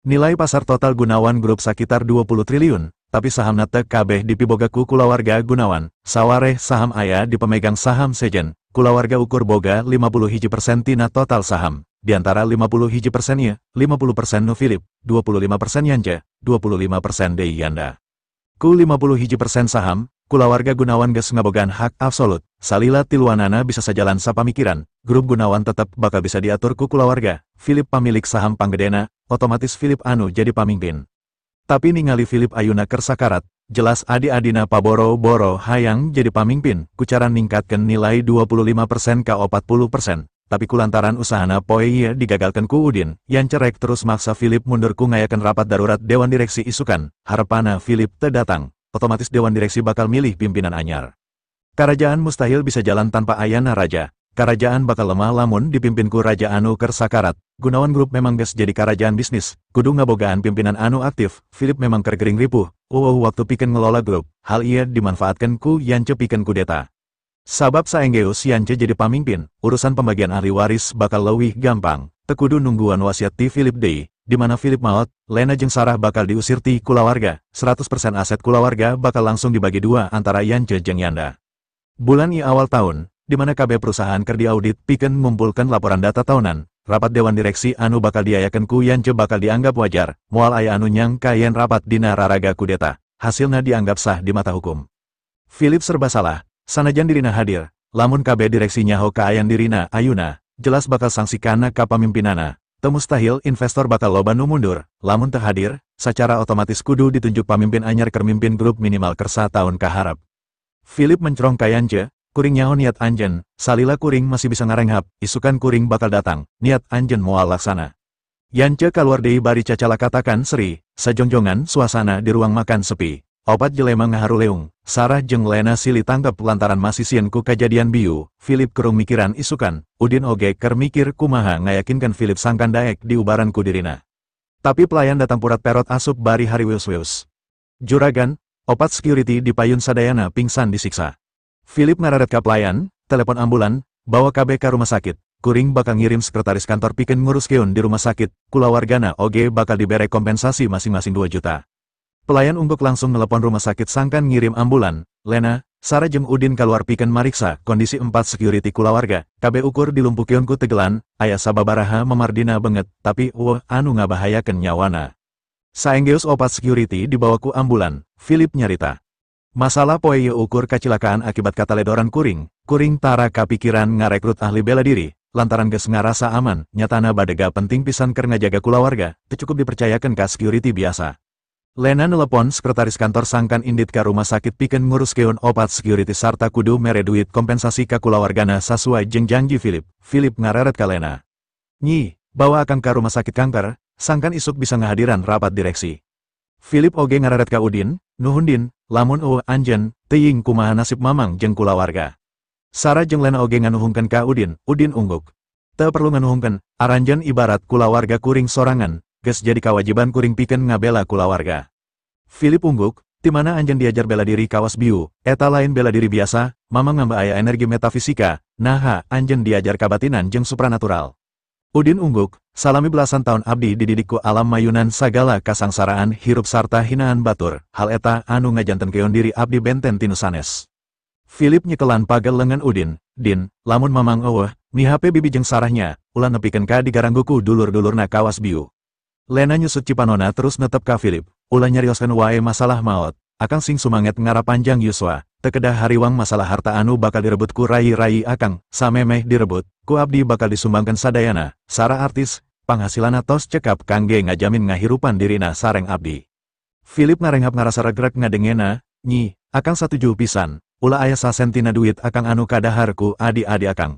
Nilai pasar total Gunawan Group sakitar 20 triliun, tapi sahamna teu kabeh dipiboga ku kulawarga Gunawan, sawareh saham aya di pemegang saham sejen. Kulawarga ukur boga 51% tina total saham, diantara 51% ieu, 50% nu Philip, 25% Yance, 25% deui Yanda. Ku 51% saham, kulawarga Gunawan geus ngabogaan hak absolut, salila tiluanana bisa sajalan sapamikiran, grup Gunawan tetep bakal bisa diatur ku kulawarga, Philip pamilik saham panggedena, otomatis Philip anu jadi pamimpin. Tapi ningali Philip ayuna keur sakarat, jelas adi-adina paboro-boro hayang jadi pamimpin, kucaran ningkatkeun nilai 25% ka 40%, tapi kulantaran usahana poe ieu digagalkeun ku Udin, Yance rek terus maksa Philip mundur ku ngayakeun rapat darurat Dewan Direksi isukan, harepana Philip teu datang, otomatis Dewan Direksi bakal milih pimpinan anyar. Karajaan mustahil bisa jalan tanpa ayana raja, karajaan bakal lemah lamun dipimpin ku raja anu keur sakarat. Gunawan Group memang geus jadi karajaan bisnis, kudu ngabogaan pimpinan anu aktif, Philip memang keur gering ripuh, waktu pikeun ngelola grup, hal ieu dimanfaatkeun ku Yance pikeun kudeta. Sabab saenggeus Yance jadi pamimpin, urusan pembagian ahli waris bakal leuwih gampang, teu kudu nungguan wasiat ti Philip deui, di mana Philip maot, Lena jeung Sarah bakal diusir ti kulawarga, 100% aset kulawarga bakal langsung dibagi dua antara Yance jeung Yanda. Bulan ieu awal tahun, di mana kabeh perusahaan keur diaudit pikeun ngumpulkeun laporan data tahunan. Rapat Dewan Direksi anu bakal diayakeun ku Yance bakal dianggap wajar, moal aya anu nyangka yen rapat dina raraga kudeta, hasilna dianggap sah di mata hukum. Philip serba salah, sanajan dirina hadir, lamun kabeh direksi nyaho kaayan dirina ayuna, jelas bakal sanksi kana ka pamimpinana, teu mustahil investor bakal loba nu mundur, lamun teu hadir, sacara otomatis kudu ditunjuk pamimpin anyar keur mimpin grup minimal kersa tahun kaharep. Philip mencrong ka Yance, kuring nyaho niat anjen, salila kuring masih bisa ngarenghap, isukan kuring bakal datang, niat anjen moal laksana. Yance kaluar deui bari cacala katakan Sri, sajongjongan suasana di ruang makan sepi. Opat jelema ngaharu leung, Sarah jeung Lena silih tangkep lantaran masih sieun ku kajadian biu, Philip kerung mikiran isukan, Udin oge keur mikir kumaha ngayakinkan Philip sangkan daek di ubaran ku dirina. Tapi pelayan datang purat perot asup bari hari wius-wius. Juragan, opat security di payun sadayana pingsan disiksa. Philip ngararet ka pelayan, telepon ambulan, bawa KB ka rumah sakit. Kuring bakal ngirim sekretaris kantor pikeun ngurus keun di rumah sakit, kulawargana oge bakal dibere kompensasi masing-masing 2 juta. Pelayan ungguk langsung nelepon rumah sakit sangkan ngirim ambulan. Lena, Sarah jeung Udin kaluar pikeun mariksa kondisi 4 security kulawarga. KB ukur dilumpukeun ku tegelan, aya sababaraha memardina banget, tapi anu ngabahayakeun nyawana. Saenggeus 4 security dibawa ku ambulan, Philip nyarita. Masalah poe ieu ukur kacilakaan akibat kataledoran kuring tara kapikiran ngarekrut ahli bela diri, lantaran geus ngarasa aman, nyatana badega penting pisan keur ngajaga kulawarga, teu cukup dipercayakeun ka security biasa. Lena nelepon sekretaris kantor sangkan indit ka rumah sakit pikeun ngurus keun 4 security sarta kudu mere duit kompensasi ka kulawargana sasuai jeung janji Philip. Philip ngareret ka Lena. Nyi, bawa akang ka rumah sakit kanker, sangkan isuk bisa ngahadiran rapat direksi. Philip oge ngararet ka Udin, nuhun Din, lamun anjen, teuing kumaha nasib mamang jeung kulawarga. Sarah jeung Lena oge nganuhungkeun ka Udin ungguk. Teu perlu nganuhungkeun, aranjeun ibarat kulawarga kuring sorangan, geus jadi kewajiban kuring pikeun ngabela kulawarga. Philip ungguk, ti mana anjeun diajar bela diri kawas biu, eta lain bela diri biasa, mamang ngamba aya energi metafisika, naha anjeun diajar kabatinan jeung supranatural. Udin ungguk, salami belasan tahun abdi dididik ku alam mayunan sagala kasangsaraan hirup sarta hinaan batur, hal eta anu ngajantenkeun diri abdi benten tinu sanes. Philip nyekelan pagel lengan Udin, Din, lamun mamang mi HP bibi jeung sarahnya, ulah nepikeun ka digarangguku dulur-dulurna kawas biu. Lena nyusut cipanona terus netep ka Philip, ulah nyarioskeun wae masalah maot, akang sing sumanget ngarap panjang yuswa, teu kedah hariwang masalah harta anu bakal direbut ku rai-rai akang, samemeh direbut, ku abdi bakal disumbangkeun sadayana, Sarah artis, panghasilana tos cekap kangge ngajamin ngahirupan dirina sareng abdi. Philip ngarenghap ngarasa regreg ngadengena, nyi, akang satuju pisan, ulah aya sasentina duit akang anu kadahar ku adi-adi akang.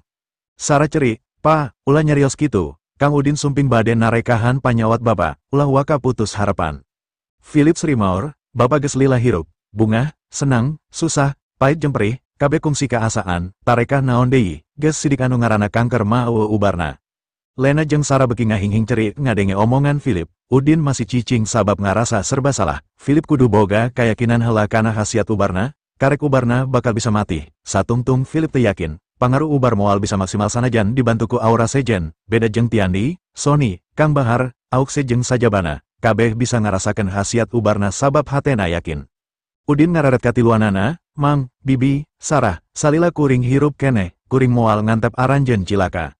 Sarah ceri, pa, ulah nyarios kitu. Kang Udin sumping bade narekahan panyawat bapa, ulah waka putus harapan. Philip Srimaur, bapa geus lila hirup, bungah, senang, susah, pait jeung perih, kabeh kungsi kaasaan, tarekah naon deui, geus sidik anu ngaranna kanker mah ubarna. Lena jeung Sarah beuki ngahing-hing ceri ngadenge omongan Philip, Udin masih cicing sabab ngarasa serba salah. Philip kudu boga kayakinan heula kana hasiat ubarna, karek ubarna bakal bisa mati. Satungtung Philip teu yakin. Pangaruh ubar moal bisa maksimal sanajan dibantu ku aura sejen, beda jeung Tiandi, Sony, Kang Bahar, Aukse jeung Sajabana, kabeh bisa ngarasakeun hasiat ubarna sabab hatena yakin. Udin ngararet katiluanana, Mang, Bibi, Sarah, salila kuring hirup keneh, kuring moal ngantep aranjeun cilaka.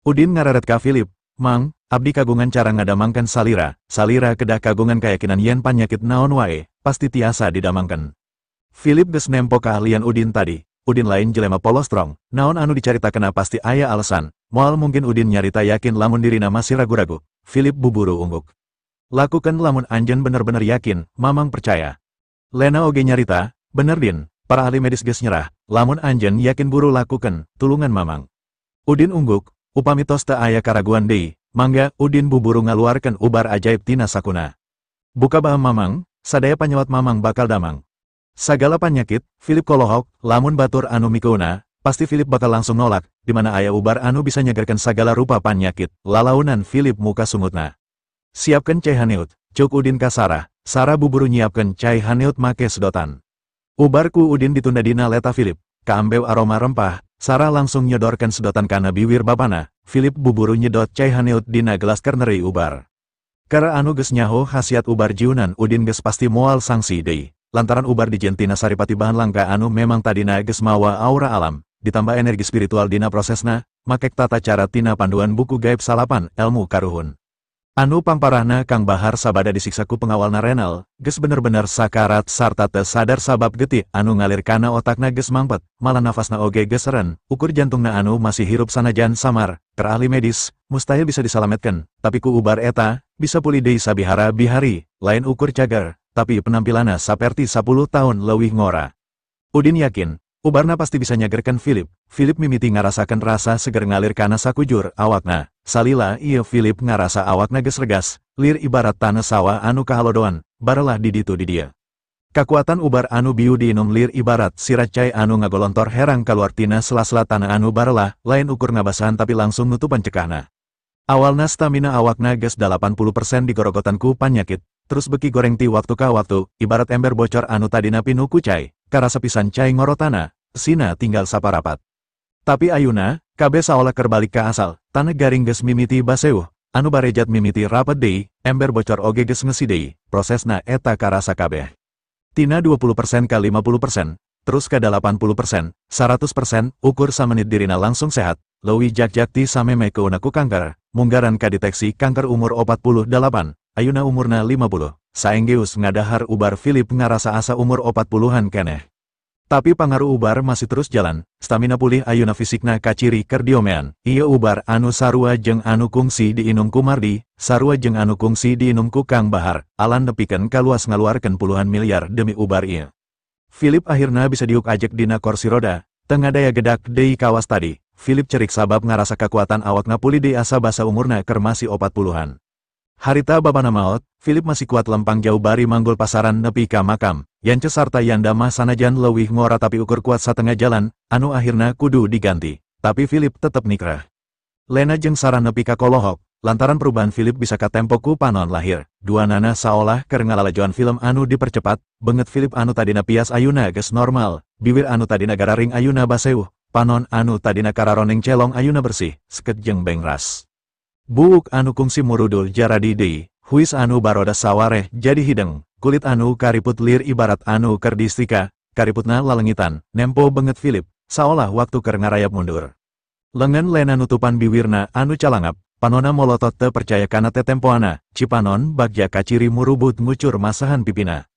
Udin ngararet ka Philip, Mang, abdi kagungan cara ngadamangkeun salira kedah kagungan keyakinan yen panyakit naon wae, pasti tiasa didamangkeun. Philip geus nempo keahlian Udin tadi. Udin lain jelema polos strong, naon anu dicaritakeun pasti aya alasan, moal mungkin Udin nyarita yakin lamun dirina masih ragu-ragu. Philip buburu ungguk. Lakukan lamun anjeun bener-bener yakin, mamang percaya. Lena oge nyarita, bener Din, para ahli medis geus nyerah, lamun anjeun yakin buru lakukan, tulungan mamang. Udin ungguk, upami tos teu aya karaguan deui, mangga Udin buburu ngaluarkeun ubar ajaib tina sakuna. Buka bahem mamang, sadaya panyawat mamang bakal damang. Sagala panyakit, Philip kolohok, lamun batur anu mikeuna, pasti Philip bakal langsung nolak, di mana aya ubar anu bisa nyagerkeun sagala rupa panyakit. Lalaunan Philip muka sungutna. Siapkeun cai haneut, cuk Udin ka Sarah. Sarah buburu nyiapkeun cai haneut make sedotan. Ubar ku Udin ditunda dina leta Philip, kaambeu aroma rempah, Sarah langsung nyodorkeun sedotan kana biwir bapana. Philip buburu nyedot cai haneut dina gelas keur neureuy ubar. Kara anu geus nyaho hasiat ubar jiunan Udin geus pasti moal sangsi deui. Lantaran ubar dijen tina saripati bahan langka anu memang tadina geus mawa aura alam, ditambah energi spiritual dina prosesna, makek tata cara tina panduan buku gaib salapan, ilmu karuhun. Anu pamparahna Kang Bahar sabada disiksa ku pengawalna renal, geus bener-bener sakarat sarta teu sadar sabab getih anu ngalir kana otakna geus mangpet, malah nafasna oge geus seren, ukur jantungna anu masih hirup sanajan samar, keur ahli medis, mustahil bisa disalametkeun, tapi ku ubar eta, bisa pulih deui sabihara bihari, lain ukur cager. Tapi penampilannya saperti 10 tahun leuwih ngora. Udin yakin, Ubarna pasti bisa nyagerkan Philip. Philip mimiti ngarasakan rasa seger ngalir kana sakujur awakna. Salila iya Philip ngarasa awakna geus regas, lir ibarat tanah sawah anu kahalodoan, barelah di ditu di dia. Kakuatan ubar anu biu diinum lir ibarat sirat cai anu ngagolontor herang kaluar tina sela-sela tanah anu barelah, lain ukur ngabasahan tapi langsung nutupan cekahna. Awalna stamina awakna geus 80% digorogotan ku panyakit, terus beki goreng ti waktu ka waktu, ibarat ember bocor anu tadina pinu ku cai, karasa pisan cai ngorotana, sina tinggal saparapat. Tapi ayuna, kabeh saolah kerbalik ka asal, tanah garing geus mimiti baseuh, anu barejat mimiti rapet deui, ember bocor oge geus ngesi deui, prosesna eta karasa kabeh. Tina 20% ka 50%, terus ka 80%, 100%, ukur samenit dirina langsung sehat, leuwih jak-jak ti sameme keunaku kanker, munggaran kadeteksi kanker umur 48, ayuna umurna 50, saenggeus ngadahar ubar Philip ngarasa asa umur 40-an keneh. Tapi pangaruh ubar masih terus jalan, stamina pulih ayuna fisikna kaciri kerdiomean, iya ubar anu sarua jeung anu kungsi diinum ku Mardi, sarua jeung anu kungsi diinum ku Kang Bahar, alan nepikeun kaluas ngaluarkeun puluhan miliar demi ubar ieu. Philip akhirna bisa diuk ajek dina kursi roda, tengah daya gedak deui kawas tadi. Philip cerik sabab ngarasa kekuatan awakna pulih deui asa basa umurna keur masih 40-an. Harita babana maot, Philip masih kuat lempang jauh bari manggul pasaran nepi ka makam, yance sarta yanda mah sanajan leuwih ngora tapi ukur kuat satengah jalan, anu akhirna kudu diganti. Tapi Philip tetep nikrah. Lena jeung Sarah nepi ka kolohok, lantaran perubahan Philip bisa ka tempo ku panon lahir. Dua nana saolah keur ngalalajoan film anu dipercepat, beungeut Philip anu tadina pias ayuna geus normal, bibir anu tadina gararing ayuna baseuh, panon anu tadina kararoneng celong ayuna bersih, seket jeung bengras. Buuk anu kungsi murudul jaradi deui, huis anu baroda sawareh jadi hideng, kulit anu kariput lir ibarat anu keur distika, kariputna lalengitan, nempo beungeut Philip, saolah waktu keur ngarayap mundur. Lengan Lena nutupan biwirna anu calangap, panona molotot teu percaya kana tetempoana, cipanon bagja kaciri murubut ngucur masahan pipina.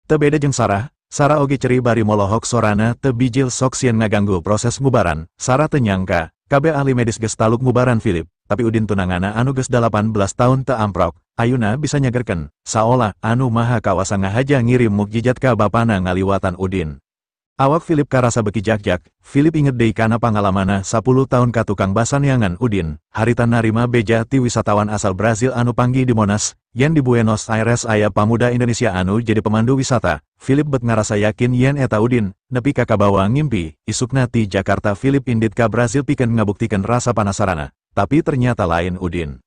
Teu beda jeung Sarah oge ceri bari molohok sorana teu bijil sok sieun ngaganggu proses ngubaran, Sarah teu nyangka, kabeh ahli medis geus taluk ngubaran Philip, tapi udin tunangana anu geus 18 tahun teu amprok, ayuna bisa nyagerkeun, saolah anu maha kawasa ngahaja ngirim mukjizat ka bapana ngaliwatan udin. Awak Philip karasa beki jak-jak, Philip inget deui kana pangalamana 10 tahun ka tukang basaneangan udin, harita narima beja ti wisatawan asal Brazil anu panggih di Monas, yen di Buenos Aires aya pamuda Indonesia anu jadi pemandu wisata. Philip bet ngarasa yakin yen eta udin, nepi ka kabawa ngimpi, isukna ti Jakarta Philip indit ka Brazil pikeun ngabuktikeun rasa panasarana, tapi ternyata lain udin.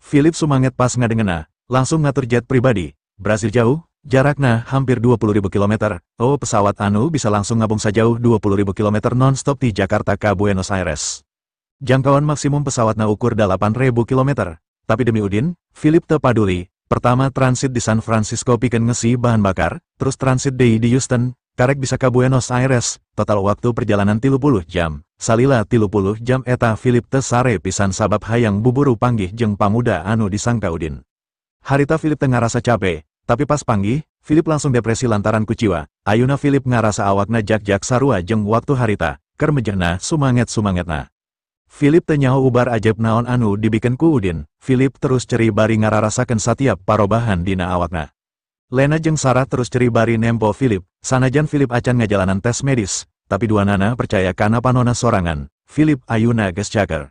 Philip sumanget pas ngadengena, langsung ngatur jet pribadi, Brazil jauh, jarakna hampir 20.000 km, oh pesawat anu bisa langsung ngabung sajauh 20.000 km non-stop di Jakarta ka Buenos Aires. Jangkauan maksimum pesawatna ukur 8.000 km, tapi demi udin, Philip teu paduli. Pertama transit di San Francisco pikeun ngesi bahan bakar, terus transit deui di Houston, karek bisa ka Buenos Aires, total waktu perjalanan 30 jam. Salila 30 jam eta Philip teu sare pisan sabab hayang buburu panggih jeung pamuda anu disangka udin. Harita Philip teu ngarasa capek, tapi pas panggih, Philip langsung depresi lantaran kuciwa. Ayuna Philip ngarasa awakna jak-jak sarua jeung waktu harita, keur mejehna sumanget-sumangetna. Philip teu nyaho ubar ajaib naon anu dibikeun ku udin. Philip terus ceri bari ngararasakeun satiap parobahan dina awakna. Lena jeung Sarah terus ceri bari nempo Philip, sanajan Philip acan ngajalanan tes medis, tapi duanana percaya kana panona sorangan. Philip ayuna geus cager.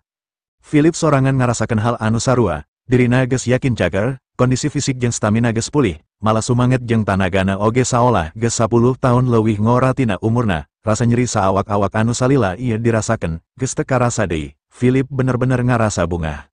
Philip sorangan ngarasakeun hal anu sarua, dirina geus yakin cager, kondisi fisik jeung stamina geus pulih, malah sumanget jeung tanagana oge saolah geus 10 tahun leuwih ngora tina umurna. Rasa nyeri saawak-awak anu salila ieu dirasakeun, geus teu karasa deui. Philip bener-bener ngarasa bungah.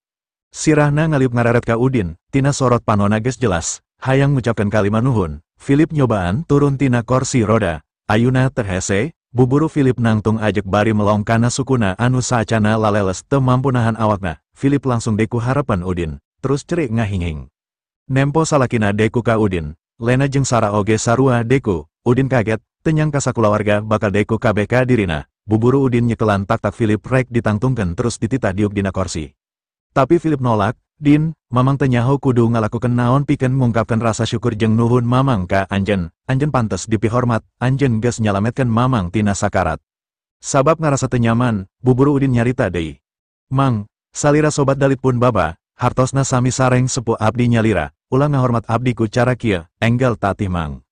Sirahna ngaliuk ngararet ka udin, tina sorot panona geus jelas, hayang ngucapkeun kalimat nuhun. Philip nyobaan turun tina kursi roda, ayuna teu hese, buburu Philip nangtung ajek bari melong kana sukuna anu saacana laleles teu mampu nahan awakna. Philip langsung deku harapan udin, terus cerik ngahing-hing. Nempo salakina deku ka udin, Lena jeung Sarah oge sarua deku, udin kaget, tenyang ka sakulawarga bakal deku kabeh ka dirina. Buburu udin nyekelan tak-tak Philip rek ditangtungkeun terus dititah diuk dina kursi. Tapi Philip nolak, "Din, mamang teu nyaho kudu ngalakukeun naon pikeun ngungkapkeun rasa syukur jeung nuhun mamang ka anjeun. Anjeun pantes dipihormat, anjeun geus nyalametkeun mamang tina sakarat." Sabab ngarasa teu nyaman, buburu udin nyarita deui. "Mang, salira sobat dalit pun baba, hartosna sami sareng sepuh abdi nyalira, ulah ngahormat abdi ku cara kieu, enggal tatih mang."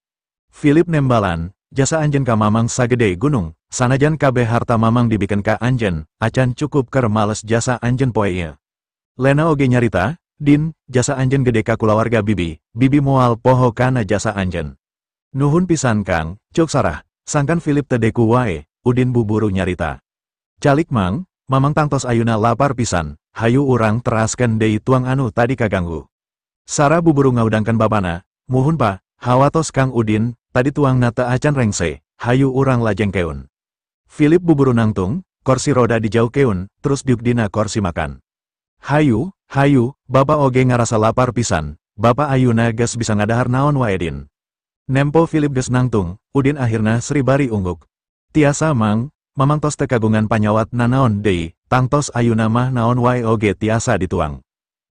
Philip nembalan, "Jasa anjeun ka mamang sagede gunung, sanajan kabeh harta mamang dibikin ka anjen, acan cukup ker males jasa anjen poe. Lena oge nyarita, Din, jasa anjen gede ka kulawarga bibi, bibi moal poho kana jasa anjen. Nuhun pisan Kang, cuk Sarah, sangkan Philip tedeku wae, Udin buburu nyarita. Calik mang, mamang tangtos ayuna lapar pisan, hayu urang terasken dei tuang anu tadi kaganggu. Sarah buburu ngaudangkan babana, muhun pa, hawatos Kang Udin, tadi tuang nata acan rengse, hayu urang lajeng keun. Philip buburu nangtung, kursi roda dijauh keun, terus diuk dina kursi makan. Hayu, Bapa oge ngarasa lapar pisan, Bapa ayuna ges bisa ngadahar naon wae Din. Nempo Philip ges nangtung, Udin akhirna seribari ungguk. Tiasa mang, mamang tos teu kagungan panyawat nanaon deui, tangtos ayuna mah naon wae oge tiasa dituang.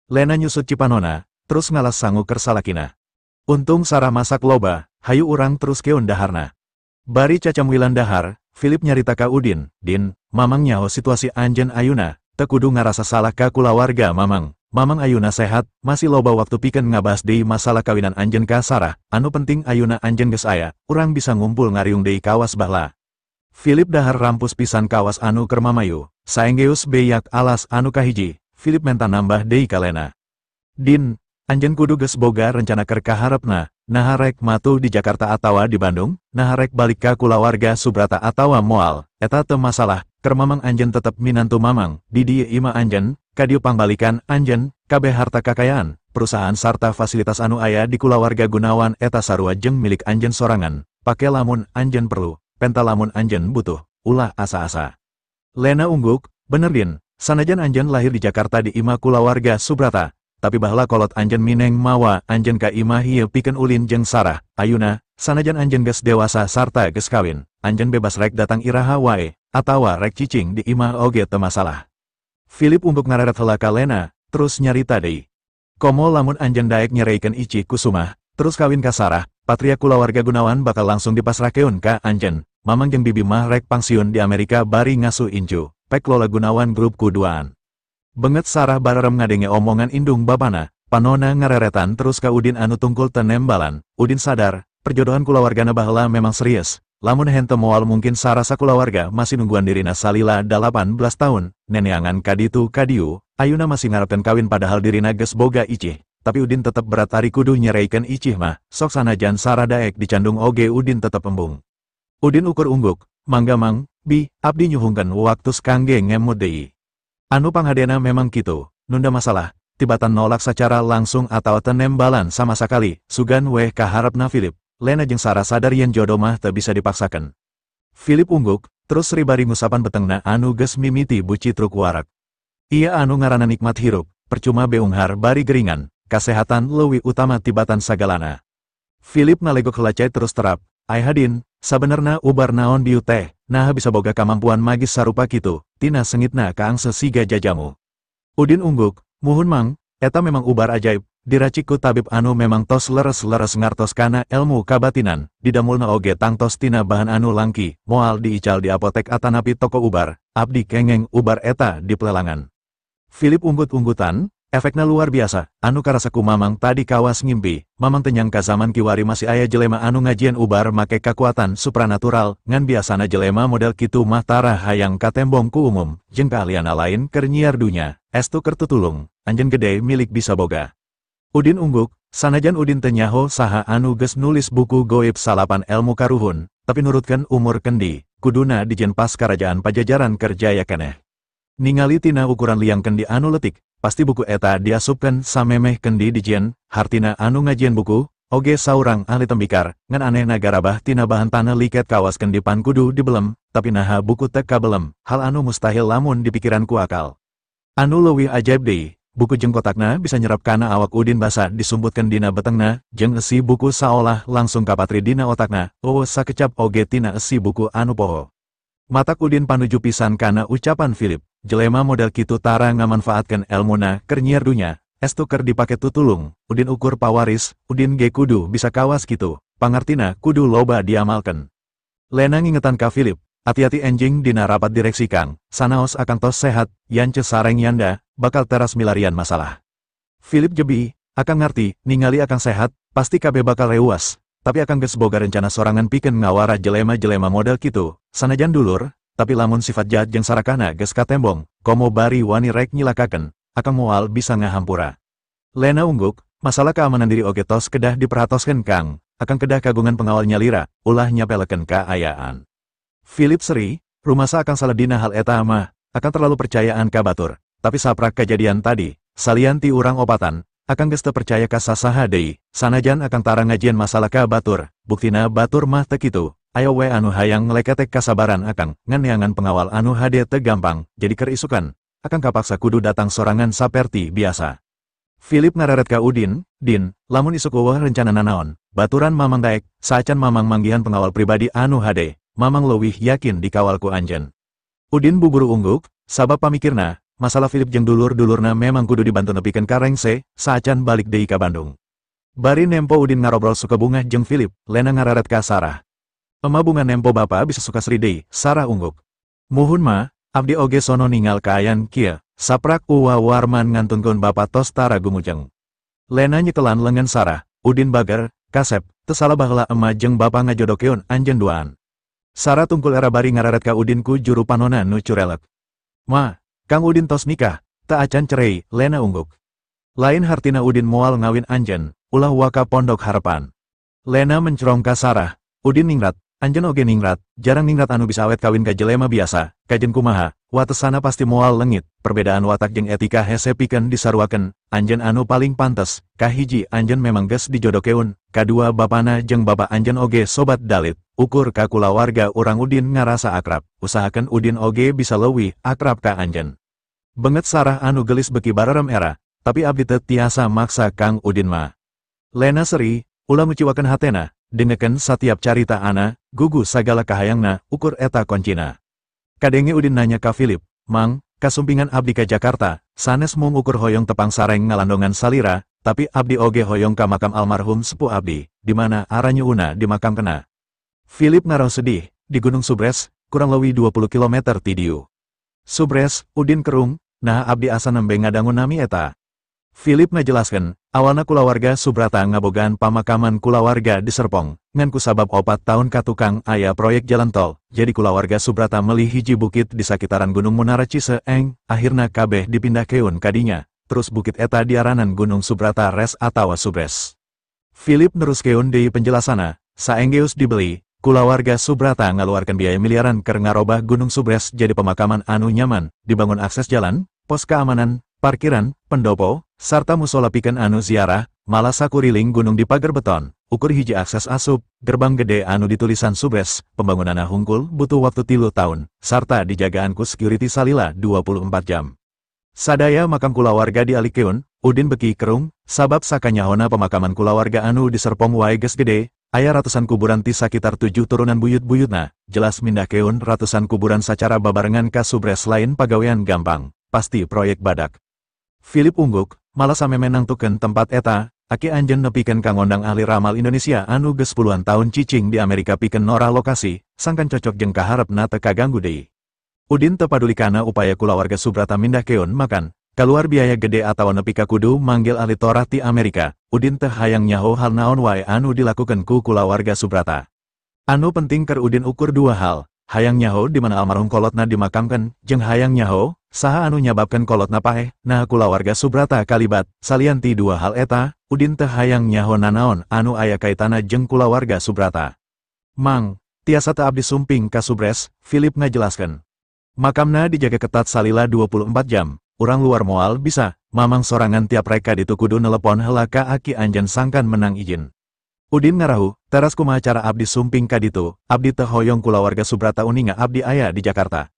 Lena nyusut cipanona, terus ngalas sangu ker salakina. Untung Sarah masak loba, hayu urang terus keun daharna. Bari cacamwilan dahar, Philip nyarita ka Udin, Din, mamang nyaho situasi anjen ayuna, teu kudu ngarasa salah ka kulawarga mamang. Mamang ayuna sehat, masih loba waktu pikeun ngabahas deui masalah kawinan anjen ka Sarah, anu penting ayuna anjen geus aya, urang bisa ngumpul ngariung deui kawas bahla. Philip dahar rampus pisan kawas anu keur mamayu, saenggeus beyak alas anu kahiji, Philip menta nambah deui ka Lena. Din, anjen kudu geus boga rencana keur kaharepna, naha rek matu di Jakarta atawa di Bandung, naha rek balik ka kulawarga Subrata atawa moal, eta teu masalah, keur mamang anjen tetep minantu mamang, di dieu ima anjen, kadieu pangbalikan anjen, kabeh harta kakayaan, perusahaan sarta fasilitas anu aya di kulawarga Gunawan eta sarua jeung milik anjen sorangan, pake lamun anjen perlu, penta lamun anjen butuh, ulah asa-asa. Lena ungguk, bener Din, sanajan anjen lahir di Jakarta di ima kulawarga Subrata, tapi bahla kolot anjen mineng mawa anjen ka ima hieu pikeun ulin jeung Sarah, ayuna, sanajan anjen geus dewasa sarta geus kawin, anjen bebas rek datang iraha wae, atawa rek cicing di ima oge teu masalah. Philip ungguk ngareret heula ka Lena, terus nyarita deui. Komo lamun anjen daek nyereikeun Ici Kusumah, terus kawin ka Sarah, patria kulawarga Gunawan bakal langsung dipasrahkeun ka anjen, mamang jeung bibi mah rek pangsiun di Amerika bari ngasuh incu, pek lola Gunawan grup kuduaan. Benget Sarah bararem ngadenge omongan indung bapana, panona ngareretan terus ka Udin anu tungkul tenembalan, Udin sadar, perjodohan kulawargana baheula memang serius. Lamun henteu moal mungkin Sarah sakulawarga masih nungguan dirina salila 18 tahun, neneangan kaditu kadiu, ayuna masih ngarepkeun kawin padahal dirina geus boga Icih, tapi Udin tetep berat ari kudu nyereikeun Icih mah, sok sanajan Sarah daek dicandung oge Udin tetep embung. Udin ukur ungguk, mangga mang, bi, abdi nyuhungkeun waktus kangge ngemut deui. Anu panghadena memang kitu, nunda masalah, tibatan nolak secara langsung atau tenembalan sama sekali, sugan weh kaharepna Philip. Lena jeung Sarah sadar yen jodoh mah teu bisa dipaksakeun. Philip ungguk, terus ribari ngusapan betengna anu geus mimiti buci truk warak. Ia anu ngaranna nikmat hirup, percuma beunghar bari geringan, kasehatan leuwih utama tibatan sagalana. Philip ngalegok heula cai terus terap, "Ai Hadin, sabenerna ubar naon dieu teh, nah bisa boga kamampuan magis sarupa kitu, tina sengitna kaangse siga jajamu." Udin ungguk, "Muhun mang, eta memang ubar ajaib. Diracik ku tabib anu memang tos leres-leres ngartos kana ilmu kabatinan, didamulna oge tangtos tina bahan anu langki, moal diical di apotek atanapi toko ubar, abdi kengeng ubar eta di pelelangan." Philip unggut-unggutan, efekna luar biasa, anu karasaku mamang tadi kawas ngimpi, mamang tenyangka zaman kiwari masih aya jelema anu ngajieun ubar make kakuatan supranatural, ngan biasana jelema model kitu mah tara hayang katembong ku umum, jeung keahliana lain keur nyiar dunya, estu keur tutulung, anjeun gede milik bisa boga. Udin ungguk, sanajan Udin teu nyaho saha anu geus nulis buku goib salapan ilmu karuhun, tapi nurutkeun umur kendi, kuduna dijieun pas karajaan Pajajaran keur jaya keneh. Ningali tina ukuran liang kendi anu leutik, pasti buku eta diasupkeun samemeh kendi dijieun, hartina anu ngajieun buku, oge saurang ahli tembikar, ngan anehna garabah tina bahan tanah liket kawas kendi pan kudu dibelem, tapi naha buku teu kabelem, hal anu mustahil lamun dipikiran ku akal. Anu leuwih ajaib deui. Buku jeung kotakna bisa nyerap kana awak Udin basa disumbutkeun dina betengna, jeung esi buku saolah langsung kapatri dina otakna, sakecap oge tina esi buku anu poho. Matak Udin panuju pisan kana ucapan Philip, jelema model kitu tara ngamanfaatkeun elmuna keur nyiar dunya, estu keur dipake tutulung, Udin ukur pawaris, Udin ge kudu bisa kawas kitu, pangartina kudu loba diamalkeun. Lena ngingetan ka Philip, hati-hati enjing dina rapat direksi Kang, sanaos akang tos sehat, yance sareng yanda, bakal teras milarian masalah. Philip jebi, akang ngarti, ningali akang sehat, pasti kabeh bakal reuas, tapi akang geus boga rencana sorangan pikeun ngawara jelema-jelema model kitu, sanajan dulur, tapi lamun sifat jahat jeung sarakahna geus katembong, komo bari wani rek nyilakakeun, akang moal bisa ngahampura. Lena ungguk, masalah keamanan diri oge tos kedah diperatoskeun Kang, akang kedah kagungan pengawal nyalira, ulah nyapelekeun kaayaan. Philip seri, rumasa akang salah dina hal eta mah, akang terlalu percayaan ka batur, tapi saprak kejadian tadi, salian ti urang opatan, akang geus teu percaya ka sasaha deui, sanajan akang tara ngajieun masalah ka batur, buktina batur mah teu kitu, aya we anu hayang ngeleketek kasabaran akang, ngan neangan pengawal anu hade teu gampang, jadi keur isukan, akang kapaksa kudu datang sorangan saperti biasa. Philip ngareret ka Udin, "Din, lamun isuk eueuh rencana nanaon, baturan mamang daek, saacan mamang manggihan pengawal pribadi anu hade, mamang leuwih yakin dikawal ku anjeun." Udin buburu ungguk, sabab pamikirna, masalah Philip jeung dulur-dulurna memang kudu dibantu nepikeun ka rengse, saacan balik deui ka Bandung. Bari nempo Udin ngarobrol suka bunga jeung Philip, Lena ngararet ka Sarah. "Ema bunga nempo bapa bisa suka sri deui," Sarah ungguk. "Muhun mah, abdi oge sono ningal kaayan kieu." Saprak uwa warman ngantunkeun bapa tos tara gumujeng. Lena nyekelan lengan Sarah, Udin bager, "Kasep, teu salah baheula ema jeung bapa ngajodokeun anjeun duaan." Sarah tungkul era bari ngararet ka Udin ku juru panonna nu curelek. "Ma, Kang Udin tos nikah, teu acan cerai," Lena ungguk. "Lain hartina Udin moal ngawin anjeun, ulah waka pondok harapan." Lena mencerong ka Sarah, "Udin ningrat, anjeun oge ningrat, jarang ningrat anu bisa awet kawin ka jelema biasa, kajen kumaha, watesana pasti moal leungit, perbedaan watak jeung etika hese pikeun disaruakeun, anjeun anu paling pantes, kahiji anjeun memang geus dijodokeun, kadua bapana jeung bapa anjeun oge sobat dalit, ukur ka kulawarga urang Udin ngarasa akrab, usahakeun Udin oge bisa leuwih akrab ka anjeun." Benget Sarah anu gelis beki bararem era, tapi abdi teu tiasa maksa Kang Udin mah. Lena seri, ulah nguciwakeun hatena, dengekeun satiap carita ana, gugu sagala kahayangna, ukur eta koncina. Kadenge Udin nanya ka Philip, "Mang, kasumpingan abdi ka Jakarta, sanes mung ukur hoyong tepang sareng ngalandongan salira, tapi abdi oge hoyong ka makam almarhum sepuh abdi, di mana aranyuuna di makam kena." Philip ngarau sedih, "Di Gunung Subres, kurang leuwih 20 km ti dieu." "Subres," Udin kerung, "nah abdi asa nembe ngadangun nami eta." Philip ngajelaskeun, "Awalna kulawarga Subrata ngabogaan pamakaman kulawarga di Serpong, ngan ku sabab 4 tahun ka tukang aya proyek jalan tol, jadi kulawarga Subrata meuli hiji bukit di sakitaran Gunung Munara Ciseeng, akhirna kabeh dipindahkeun ka dinya, terus bukit eta diaranan Gunung Subrata Res atawa Subres." Philip neruskeun deui penjelasana, "Saenggeus dibeli, kulawarga Subrata ngaluarkeun biaya miliaran keur ngarobah Gunung Subres jadi pemakaman anu nyaman, dibangun akses jalan, pos keamanan, parkiran, pendopo, sarta musola pikeun anu ziarah, malah sakuriling gunung dipager beton, ukur hiji akses asup, gerbang gede anu ditulisan Subres, pembangunana hungkul butuh waktu 3 tahun, sarta dijagaan ku security salila 24 jam. Sadaya makam kulawarga dialikeun, Udin beki kerung, sabab sakanyahona pemakaman kulawarga anu di Serpong wae geus gede, aya ratusan kuburan ti sakitar 7 turunan buyut-buyutna, jelas mindahkeun ratusan kuburan sacara babarengan ka Subres lain pagawean gampang, pasti proyek badak. Philip ungguk, malah sameme nangtukeun tempat eta, aki anjeun nepikeun ka ngondang ahli ramal Indonesia anu geus puluhan tahun cicing di Amerika pikeun norah lokasi, sangkan cocok jeung kaharepna teu kaganggu deui. Udin teu paduli kana upaya kulawarga Subrata mindahkeun makan, kaluar biaya gede atawa nepi ka kudu manggil ahli torah ti Amerika, Udin teu hayang nyaho hal naon wae anu dilakukeun ku kulawarga Subrata. Anu penting keur Udin ukur 2 hal, hayang nyaho di mana almarhum kolotna dimakamkeun, jeung hayang nyaho saha anu nyababkeun kolotna paeh, nah kulawarga Subrata kalibat, salian ti 2 hal eta, Udin teu hayang nyaho nanaon anu aya kaitana jeung kulawarga Subrata. "Mang, tiasa teu abdi sumping ka Subres," Philip ngajelaskeun. "Makamna dijaga ketat salila 24 jam, urang luar moal bisa, mamang sorangan tiap reka ditu kudu nelepon heula ka aki anjeun sangkan menang izin." Udin ngarahu, "Teras kumaha cara abdi sumping ka ditu, abdi teu hoyong kulawarga Subrata uninga abdi aya di Jakarta."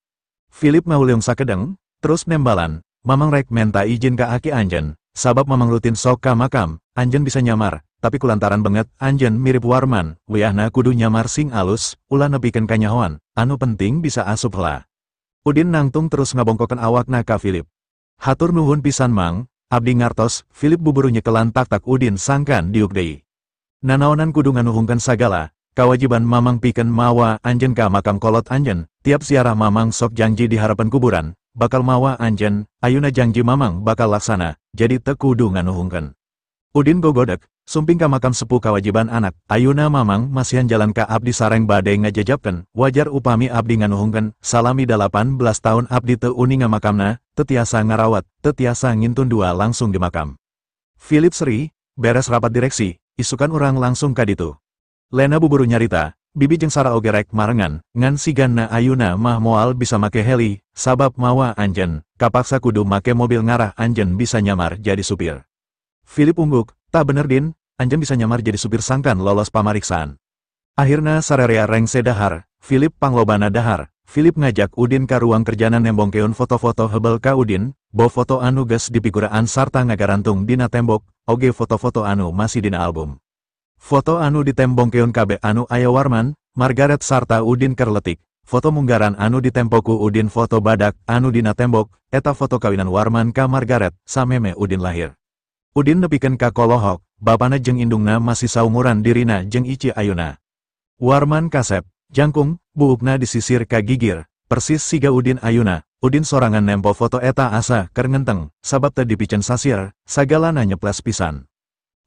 Philip ngauleung sakedeng, terus nembalan, "Mamang rek menta izin ka aki anjeun, sabab mamang rutin sok ka makam, anjeun bisa nyamar, tapi kulantaran banget anjeun mirip Warman, wiyahna kudu nyamar sing alus, ulah nepikeun kanyahoan, anu penting bisa asup heula." Udin nangtung terus ngabongkokeun awakna ka Philip. "Hatur nuhun pisan Mang, abdi ngartos." Philip buburu nyekelan tak-tak Udin sangkan diuk deui. "Nanaonan kudu nganuhungkeun sagala, kawajiban mamang pikeun mawa anjeun ka makam kolot anjeun, tiap ziarah mamang sok janji di harapan kuburan, bakal mawa anjeun, ayuna janji mamang bakal laksana, jadi teu kudu nganuhungkeun." Udin gogodek, Sumping ka makam sepuh kawajiban anak, ayeuna mamang masihan jalan ka abdi sareng bade ngajajabkeun, wajar upami abdi nganuhungkeun, salami 18 tahun abdi teu uni ngamakamna, teu tiasa ngarawat, teu tiasa ngintun dua langsung di makam. Philip Sri, beres rapat direksi, isukan urang langsung ka ditu. Lena buburu nyarita, bibi jeung Sara oge rek marengan, ngan siganna ayeuna mah moal bisa make heli, sabab mawa anjeun, kapaksa kudu make mobil ngarah anjeun bisa nyamar jadi supir. Philip ungguk, tak bener din, anjeun bisa nyamar jadi supir sangkan lolos pamariksaan. Akhirna sararea rengse dahar, Philip panglobana dahar, Philip ngajak Udin ka ruang kerjana nembongkeun foto-foto hebel ka Udin, bawa foto anu geus dipiguraan sarta ngagarantung dina tembok, oge foto-foto anu masih dina album. Foto anu ditembongkeun kabeh anu aya Warman, Margaret sarta Udin keur leutik. Foto munggaran anu ditempoku Udin foto badak anu dina tembok, eta foto kawinan Warman ka Margaret, sameme Udin lahir. Udin nepikeun ka kolohok, bapana jeung indungna masih saumuran dirina jeung Ici ayeuna. Warman kasep, jangkung, buukna disisir ka gigir, persis siga Udin ayeuna. Udin sorangan nempo foto eta asa keur ngenteng, sabab teu dipicen sasir, sagalana nyeples pisan.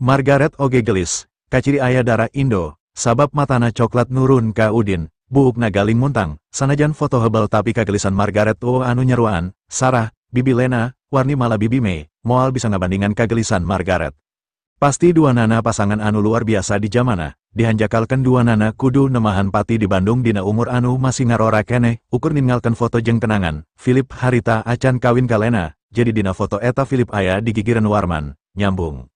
Margaret oge gelis, kaciri aya darah Indo, sabab matana coklat nurun ka Udin, buukna galing muntang, sanajan foto hebel tapi kagelisan Margaret anu nyeruaan, Sarah, Bibi Lena, warni malah Bibi Mei, moal bisa ngabandingan kagelisan Margaret. Pasti dua nana pasangan anu luar biasa di jamana, dihanjakalkan dua nana kudu nemahan pati di Bandung dina umur anu masih ngarora keneh, ukur ninggalkan foto jeung kenangan, Philip harita acan kawin ka Lena, jadi dina foto eta Philip aya di gigireun Warman, nyambung.